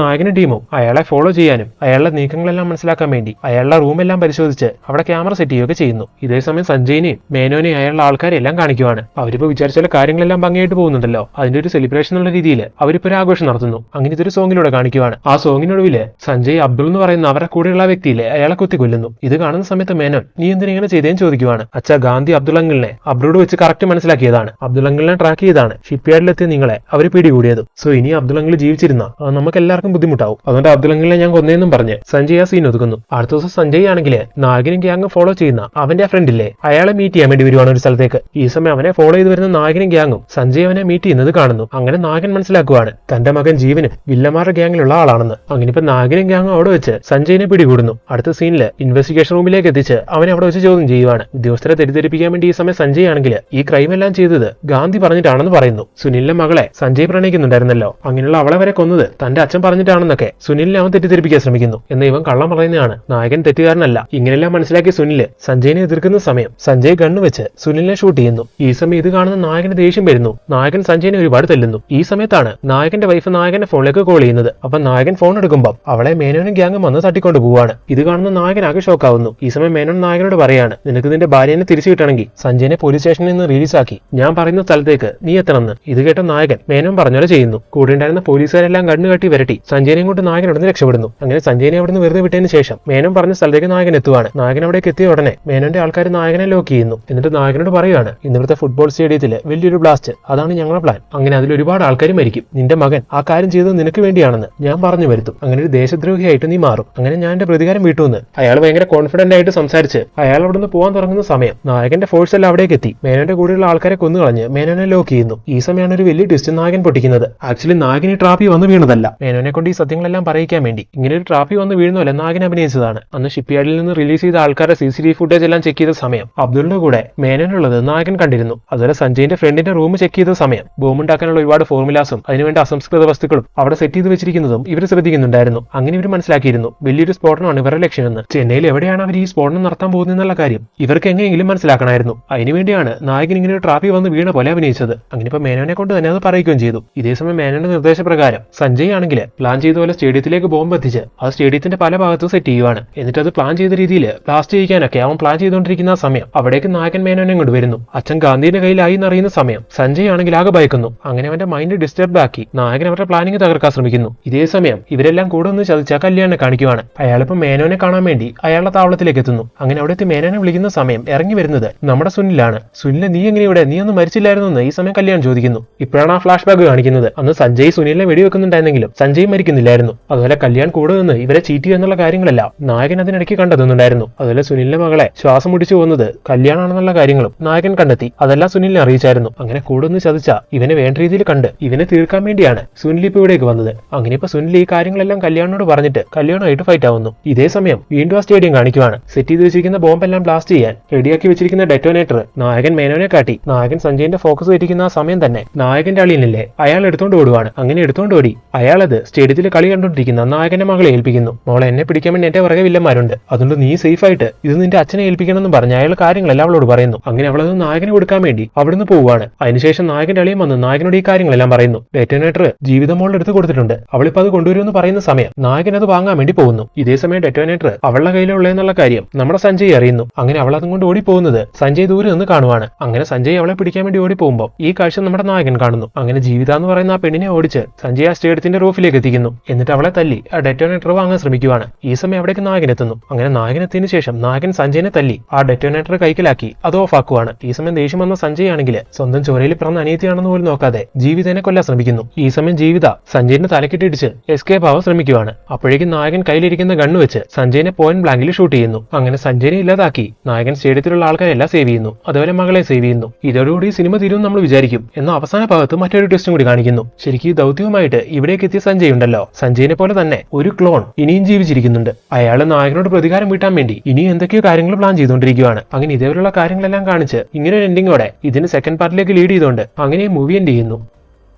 നായകനും ടീമും അയാളെ ഫോളോ ചെയ്യാനും അയാളുടെ നീക്കങ്ങളെല്ലാം മനസ്സിലാക്കാൻ വേണ്ടി അയാളുടെ റൂമെല്ലാം പരിശോധിച്ച് അവിടെ ക്യാമറ സെറ്റ് ചെയ്യുകയൊക്കെ ചെയ്യുന്നു. ഇതേസമയം സഞ്ജയിനെയും മേനോനെയും അയാളുടെ ആൾക്കാരെ എല്ലാം കാണിക്കുവാണ്. അവരിപ്പോ വിചാരിച്ചാൽ കാര്യങ്ങളെല്ലാം ഭംഗിയായിട്ട് പോകുന്നുണ്ടല്ലോ, അതിന്റെ ഒരു സെലിബ്രേഷൻ എന്നുള്ള രീതിയിൽ അവരിപ്പോ ഒരു ആഘോഷം നടത്തുന്നു. അങ്ങനെ ഇതൊരു സോങ്ങിലൂടെ കാണിക്കുവാണ്. ആ സോങ്ങിനൊടുവില് സഞ്ജയ് അബ്ദുൾ എന്ന് പറയുന്ന അവരുടെ കൂടെയുള്ള വ്യക്തിയിലെ അയാളെ കുത്തിക്കൊല്ലുന്നു. ഇത് കാണുന്ന സമയത്ത് മേനോൻ നീ എന്തിനെ ചെയ്തേന്ന് ചോദിക്കുവാണ്. അച്ഛാ, ഗാന്ധി അബ്ദുൾ അങ്കിളിനെ അബ്രോഡ് വെച്ച് കറക്റ്റ് മനസ്സിലാക്കിയതാണ്. അബ്ദുൾ അങ്കിളിനെ ട്രാക്ക് ചെയ്താണ് ഷിപ്പ്യാർഡിലെത്തിയ നിങ്ങളെ അവർ പിടികൂടിയത്. സോ ഇനി അബ്ദുൾ അങ്കിൾ ജീവിച്ചിരുന്ന നമുക്ക് എല്ലാവർക്കും ബുദ്ധിമുട്ടാവും. അതുകൊണ്ട് അബ്ദുൾ അങ്കിളിനെ ഞാൻ കൊന്നേന്നും പറഞ്ഞ് സഞ്ജയ് ആ സീൻ ഒതുക്കുന്നു. അടുത്ത ദിവസം സഞ്ജയ് ആണെങ്കിൽ നായകനും ഗ്യാങ് ഫോളോ ചെയ്യുന്ന അവന്റെ ഫ്രണ്ടില്ലേ അയാളെ മീറ്റ് ചെയ്യാൻ വേണ്ടി വരുവാണ് ഒരു സ്ഥലത്തേക്ക്. ഈ സമയം അവനെ ഫോളോ ചെയ്ത് വരുന്ന നായകനും ഗ്യാങ്ങും സഞ്ജയ് അവനെ മീറ്റ് ചെയ്യുന്നത് കാണുന്നു. അങ്ങനെ നായകൻ മനസ്സിലാക്കുവാണ് തന്റെ മകൻ ജീവന് വില്ലന്മാരുടെ ഗ്യാങ്ങിലുള്ള ആളാണെന്ന്. അങ്ങനെ ഇപ്പൊ നായകനും ഗ്യാങ്ങും അവിടെ വെച്ച് സഞ്ജയിനെ പിടികൂടുന്നു. അടുത്ത സീനില് ഇൻവെസ്റ്റിഗേഷൻ റൂമിലേക്ക് എത്തിച്ച് അവനെ അവിടെ വെച്ച് ചോദ്യം ചെയ്യുവാണ്. ഉദ്യോഗസ്ഥരെ തെറ്റിദ്ധരിപ്പിക്കാൻ വേണ്ടി ഈ സമയം സഞ്ജയ് ആണെങ്കിൽ ഈ ക്രൈം എല്ലാം ചെയ്തത് ഗാന്ധി പറഞ്ഞിട്ടാണെന്ന് പറയുന്നു. സുനിലിന്റെ മകളെ സഞ്ജയ് പ്രണയിക്കുന്നുണ്ടായിരുന്നല്ലോ, അങ്ങനെയുള്ള അവളെ വരെ കൊന്നത് തന്റെ അച്ഛൻ പറഞ്ഞിട്ടാണെന്നൊക്കെ സുനിലിനെ അവൻ തെറ്റിദ്ധരിപ്പിക്കാൻ ശ്രമിക്കുന്നു. എന്ന് ഇവൻ കള്ളം പറയുന്നതാണ്, നായകൻ തെറ്റുകാരനല്ല. ഇങ്ങനെല്ലാം മനസ്സിലാക്കിയ സുനില് സഞ്ജയിനെ എതിർക്കുന്ന സമയം സഞ്ജയ് ഗണ്ണ് വെച്ച് സുനിലിനെ ഷൂട്ട് ചെയ്യുന്നു. ഈ സമയം ഇത് കാണുന്ന നായകന് ദേഷ്യം വരുന്നു. നായകൻ സഞ്ജയിനെ ഒരുപാട് തല്ലുന്നു. ഈ സമയത്താണ് നായകന്റെ വൈഫ് നായകന്റെ ഫോണിലേക്ക് കോൾ ചെയ്യുന്നത്. അപ്പൊ നായകൻ ഫോൺ എടുക്കുമ്പോൾ അവളെ മേനോനും ഗ്യാങ്ങും വന്ന് തട്ടിക്കൊണ്ട് പോവാണ്. ഇത് കാണുന്ന നായകൻ ആകെ ഷോക്കാവുന്നു. ഈ സമയം മേനോൻ നായകനോട് പറയാണ്, നിനക്ക് നിന്റെ ഭാര്യനെ തിരിച്ചു കിട്ടണമെങ്കിൽ സഞ്ജയനെ പോലീസ് സ്റ്റേഷനിൽ നിന്ന് റിലീസാക്കി ഞാൻ പറയുന്ന സ്ഥലത്തേക്ക് നീ എത്തണമെന്ന്. ഇത് കേട്ട നായകൻ മേനോൻ പറഞ്ഞോലെ ചെയ്യുന്നു. കൂടെ ഉണ്ടായിരുന്ന പോലീസുകാരെല്ലാം കണ്ണു കെട്ടി വരട്ടി സഞ്ജയനെയും കൊണ്ട് നായകൻ അവിടെ നിന്ന് രക്ഷപ്പെടുന്നു. അങ്ങനെ സഞ്ജയനെ അവിടെ നിന്ന് വെറുതെ വിട്ടതിന് ശേഷം മേനോൻ പറഞ്ഞ സ്ഥലത്തേക്ക് നായകൻ എത്തുവാണ്. നായകൻ അവിടേക്ക് എത്തിയ ഉടനെ മേനോന്റെ ആൾക്കാർ നായകനെ ലോക്ക് ചെയ്യുന്നു. എന്നിട്ട് നായകനോട് പറയുകയാണ്, ഇന്നത്തെ ഫുട്ബോൾ സ്റ്റേഡിയത്തില് വലിയൊരു ബ്ലാസ്റ്റ്, അതാണ് ഞങ്ങളുടെ പ്ലാൻ. അങ്ങനെ അതിൽ ഒരുപാട് ആൾക്കാർ മരിക്കും. നിന്റെ മകൻ ആ കാര്യം ചെയ്തത് നിനക്ക് വേണ്ടിയാണെന്ന് ഞാൻ പറഞ്ഞു വരുത്തും. അങ്ങനെ ഒരു ദേശദ്രോഹിയായിട്ട് നീ മാറും. അങ്ങനെ ഞാൻ എന്റെ പ്രതികാരം വീട്ടുമെന്ന് അയാൾ ഭയങ്കര കോൺഫിഡന്റ് ആയിട്ട് സംസാരിച്ച് അയാൾ അവിടെ നിന്ന് പോകാൻ തുടങ്ങുന്ന സമയം നായകന്റെ ഫോഴ്സ് എല്ലാം അവിടേക്ക് എത്തി മേനോന്റെ കൂടെയുള്ള ആൾക്കാരെ കൊന്നുകളഞ്ഞ് മേനോനെ ലോക്ക് ചെയ്യുന്നു. ഈ സമയമാണ് ഒരു വലിയ ട്വിസ്റ്റ് നായകൻ പൊട്ടിക്കുന്നത്. ആക്ച്വലി നായകൻ ഈ ട്രാപ്പിൽ വന്ന് വീണതല്ല, മേനോനെ കൊണ്ട് ഈ സത്യങ്ങളെല്ലാം പറയിക്കാൻ വേണ്ടി ഇങ്ങനെ ഒരു ട്രാപ്പിൽ വന്ന് വീഴുന്നല്ല നായകൻ അഭിനയിച്ചതാണ്. അന്ന് ഷിപ്പ്യാർഡിൽ നിന്ന് റിലീസ് ചെയ്ത ആൾക്കാരുടെ CCTV ഫുട്ടേജ് എല്ലാം ചെക്ക് ചെയ്ത സമയം അബ്ദുളിന്റെ കൂടെ മേനോനുള്ളത് നായകൻ കണ്ടിരുന്നു. അതുപോലെ സഞ്ജയിന്റെ ഫ്രണ്ടിന്റെ റൂം ചെക്ക് ചെയ്ത സമയം ബോംബുണ്ടാക്കാനുള്ള ഒരുപാട് ഫോർമുലാസും അതിനുവേണ്ട അസംസ്കൃത വസ്തുക്കളും അവിടെ സെറ്റ് ചെയ്ത് വെച്ചിരിക്കുന്നതും ഇവർ ശ്രദ്ധിക്കുന്നുണ്ടായിരുന്നു. അങ്ങനെ ഇവർ മനസ്സിലാക്കിയിരുന്നു വലിയൊരു സ്ഫോടനമാണ് ഇവരുടെ ലക്ഷ്യമെന്ന്. ചെന്നൈയിൽ എവിടെയാണ് അവർ ഈ സ്ഫോടനം നടത്താൻ പോകുന്നതെന്നുള്ള കാര്യം ഇവർക്ക് എങ്ങനെയെങ്കിലും മനസ്സിലാക്കണമായിരുന്നു. അതിനുവേണ്ടിയാണ് നായകൻ ഇങ്ങനെ ഒരു ട്രാപ്പിൽ വന്ന് വീണ പോലെ അഭിനയിച്ചത്. അങ്ങനെ ഇപ്പൊ മേനോനെ കൊണ്ട് തന്നെ അത് പറയിക്കുകയും ചെയ്തു. ഇതേസമയം മേനോന്റെ നിർദ്ദേശപ്രകാരം സഞ്ജയ് ആണെങ്കിൽ പ്ലാൻ ചെയ്ത പോലെ സ്റ്റേഡിയത്തിലേക്ക് ബോംബ് എത്തിച്ച് ആ സ്റ്റേഡിയത്തിന്റെ പല ഭാഗത്തും സെറ്റ് ചെയ്യുവാണ്. എന്നിട്ട് അത് പ്ലാൻ ചെയ്ത രീതിയിൽ ബ്ലാസ്റ്റ് ചെയ്യിക്കാനൊക്കെ അവൻ പ്ലാൻ ചെയ്തുകൊണ്ടിരിക്കുന്ന സമയം അവിടേക്ക് നായകൻ മേനോനെ കൊണ്ടുവരുന്നു. അച്ഛൻ ഗാന്ധിയുടെ കയ്യിലായി എന്നറിയുന്ന സമയം സഞ്ജയ് ആണെങ്കിൽ ആകെ ഭയക്കുന്നു. അങ്ങനെ അവന്റെ മൈൻഡ് ഡിസ്റ്റർബ് ആക്കി നായകൻ അവരുടെ പ്ലാനിങ് തകർക്കാൻ ശ്രമിക്കുന്നു. ഇതേ സമയം ഇവരെല്ലാം കൂടെ ഒന്ന് ചതിച്ച കല്യാണിനെ കാണിക്കുവാണ്. അയാളിപ്പോ മേനോനെ കാണാൻ വേണ്ടി അയാളുടെ താവളത്തിലേക്ക് എത്തുന്നു. അങ്ങനെ അവിടെ എത്തി മേനോനെ വിളിക്കുന്ന സമയം ഇറങ്ങി വരുന്നത് നമ്മുടെ സുനിലാണ്. സുനിലെ നീ എങ്ങനെ ഇവിടെ, നീ ഒന്നും മരിച്ചില്ലായിരുന്നു എന്ന് ഈ സമയം കല്യാൺ ചോദിക്കുന്നു. ഇപ്പോഴാണ് ആ ഫ്ലാഷ് ബാക്ക് കാണിക്കുന്നത്. അന്ന് സഞ്ജയ് സുനിലിനെ വെടിവെക്കുന്നുണ്ടായിരുന്നെങ്കിലും സഞ്ജയ് മരിക്കുന്നില്ലായിരുന്നു. അതുപോലെ കല്യാൺ കൂടെ നിന്ന് ഇവരെ ചീറ്റ് ചെയ്യുന്നുള്ള കാര്യങ്ങളെല്ലാം നായകൻ അതിനിടയ്ക്ക് കണ്ടെത്തുന്നുണ്ടായിരുന്നു. അതുപോലെ സുനിലിന്റെ മകളെ ശ്വാസം മുടിച്ചു പോകുന്നത് കല്യാണാണെന്നുള്ള കാര്യങ്ങളും നായകൻ കണ്ടെത്തി. അതെല്ലാം സുനിലിനെ അറിയിച്ചായിരുന്നു. അങ്ങനെ കൂടെ ഒന്ന് ചതിച്ച ഇവനെ വേണ്ട രീതിയിൽ കണ്ട് ഇവനെ തീർക്കാൻ വേണ്ടിയാണ് സുനിൽ ഇപ്പൊ ഇവിടേക്ക് വന്നത്. അങ്ങനെ ഇപ്പൊ സുനിൽ ഈ കാര്യങ്ങളെല്ലാം കല്യാണിനോട് പറഞ്ഞിട്ട് കല്യാണമായിട്ട് ഫൈറ്റ് ആവുന്നു. ഇതേ സമയം വീണ്ടും ആ സ്റ്റേഡിയം കാണിക്കുവാണ്. സെറ്റ് ചെയ്ത് വെച്ചിരിക്കുന്ന ബോംബെല്ലാം ബ്ലാസ്റ്റ് ചെയ്യാൻ റെഡിയാക്കി വെച്ചിരിക്കുന്ന ഡെറ്റോനേറ്റർ നായകൻ മേനോനെ കാട്ടി നായകൻ സഞ്ജയന്റെ ഫോക്കസ് തെറ്റിക്കുന്ന ആ സമയം തന്നെ നായകന്റെ അളിയനില്ലേ അയാൾ എടുത്തോണ്ട് ഓടുവാണ്. അങ്ങനെ എടുത്തോണ്ട് ഓടി അയാളത് സ്റ്റേഡിയത്തിൽ കളി കണ്ടോണ്ടിരിക്കുന്ന നായകന്റെ മകളെ ഏൽപ്പിക്കുന്നു. മോളെ എന്നെ പിടിക്കാൻ വേണ്ടി എന്റെ പുറകെ വില്ലന്മാരുണ്ട്, അതുകൊണ്ട് നീ സേഫ് ആയിട്ട് ഇത് നിന്റെ അച്ഛനെ ഏൽപ്പിക്കണമെന്ന് പറഞ്ഞ് അയാൾ കാര്യങ്ങളെല്ലാം അവളോട് പറയുന്നു. അങ്ങനെ അവളത് നായകന് കൊടുക്കാൻ വേണ്ടി അവിടുന്ന് പോവുകയാണ്. അതിനുശേഷം നായകന്റെ അളിയൻ വന്ന് നായകനോട് ഈ കാര്യങ്ങളെല്ലാം പറയുന്നു. ഡെറ്റോനേറ്റർ ജീവിതം മോളുടെ അടുത്ത് കൊടുത്തിട്ടുണ്ട്, അവളിപ്പോ അത് കൊണ്ടുവരുമെന്ന് പറയുന്ന സമയം നായകൻ അത് വാങ്ങാൻ വേണ്ടി പോകുന്നു. ഇതേ സമയം ഡെറ്റോനേറ്റർ അവളുടെ കയ്യിലുള്ളതെന്നുള്ള കാര്യം നമ്മുടെ സഞ്ജയ് അറിയുന്നു. അങ്ങനെ അവൾ അതും കൊണ്ട് ഓടിപ്പോകുന്നത് സഞ്ജയ് ദൂരെ നിന്ന് കാണുവാണ്. അങ്ങനെ സഞ്ജയ് അവളെ പിടിക്കാൻ വേണ്ടി ഓടിപ്പോകുമ്പോൾ ഈ കാഴ്ച നമ്മുടെ നായകൻ കാണുന്നു. അങ്ങനെ ജീവിത എന്ന് പറയുന്ന ആ പെണ്ണിനെ ഓടിച്ച് സഞ്ജയ് ആ സ്റ്റേഡിയത്തിന്റെ റൂഫിലേക്ക് എത്തിക്കുന്നു. എന്നിട്ട് അവളെ തല്ലി ആ ഡെറ്റോനേറ്റർ വാങ്ങാൻ ശ്രമിക്കുവാണ്. ഈ സമയം അവിടേക്ക് നായകൻ എത്തുന്നു. അങ്ങനെ നായകൻ എത്തിയതിനു ശേഷം നായകൻ സഞ്ജയനെ തല്ലി ആ ഡെറ്റോനേറ്റർ കൈക്കലാക്കി അത് ഓഫ് ആക്കുവാണ്. ഈ സമയം ദേഷ്യം വന്ന സഞ്ജയ് ആണെങ്കിൽ സ്വന്തം ചോരയിൽ പിറന്ന അനിയത്തിയാണെന്ന് പോലും നോക്കാതെ ജീവിതനെ കൊല്ലാൻ ശ്രമിക്കുന്നു. ഈ സമയം ജീവിത സഞ്ജയന്റെ തലക്കിട്ടിടിച്ച് എസ്കേപ്പ് ആവാൻ ശ്രമിക്കുവാണ്. അപ്പോഴേക്കും നായകൻ കയ്യിലിരിക്കുന്ന ഗണ്ണ് വെച്ച് സഞ്ജയനെ പോയിന്റ് ബ്ലാങ്കിൽ ഷൂട്ട് ചെയ്യുന്നു. അങ്ങനെ സഞ്ജയനെ ഇല്ലാതാക്കി നായകൻ സ്റ്റേഡിയത്തിലുള്ള ആൾക്കാരെല്ലാം സേവ് ചെയ്യുന്നു. അതുപോലെ മകളെ സേവ് ചെയ്യുന്നു. ഇതോടുകൂടി സിനിമ തീരും നമ്മൾ വിചാരിക്കും. എന്നാൽ അവസാന ഭാഗത്ത് മറ്റൊരു ട്വിസ്റ്റും കൂടി കാണിക്കുന്നു. ശരിക്കും ദൗത്യവുമായിട്ട് ഇവിടേക്ക് എത്തിയ സഞ്ജയ് ഉണ്ടല്ലോ, സഞ്ജയനെ പോലെ തന്നെ ഒരു ക്ലോൺ ഇനിയും ജീവിച്ചിരിക്കുന്നുണ്ട്. അയാൾ നായകനോട് പ്രതികാരം വീട്ടാൻ വേണ്ടി ഇനിയും എന്തൊക്കെയോ കാര്യങ്ങൾ പ്ലാൻ ചെയ്തുകൊണ്ടിരിക്കുകയാണ്. അങ്ങനെ ഇതേപോലുള്ള കാര്യങ്ങളെല്ലാം കാണിച്ച് ഇങ്ങനെ ഒരു എൻഡിങ്ങോടെ ഇതിന് സെക്കൻഡ് പാർട്ടിലേക്ക് ലീഡ് ചെയ്തുകൊണ്ട് അങ്ങനെ ഈ മൂവി എൻഡ് ചെയ്യുന്നു.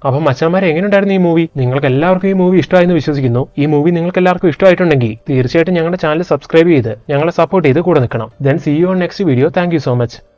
അപ്പം മച്ചാന്മാരെ എങ്ങനെയുണ്ടായിരുന്നു ഈ മൂവി? നിങ്ങൾക്ക് എല്ലാവർക്കും ഈ മൂവി ഇഷ്ടമായെന്ന് വിശ്വസിക്കുന്നു. ഈ മൂവി നിങ്ങൾക്ക് എല്ലാവർക്കും ഇഷ്ടമായിട്ടുണ്ടെങ്കിൽ തീർച്ചയായിട്ടും ഞങ്ങളുടെ ചാനൽ സബ്സ്ക്രൈബ് ചെയ്ത് ഞങ്ങളെ സപ്പോർട്ട് ചെയ്ത് കൂടെ നിൽക്കണം. Then see you on next video. Thank you so much.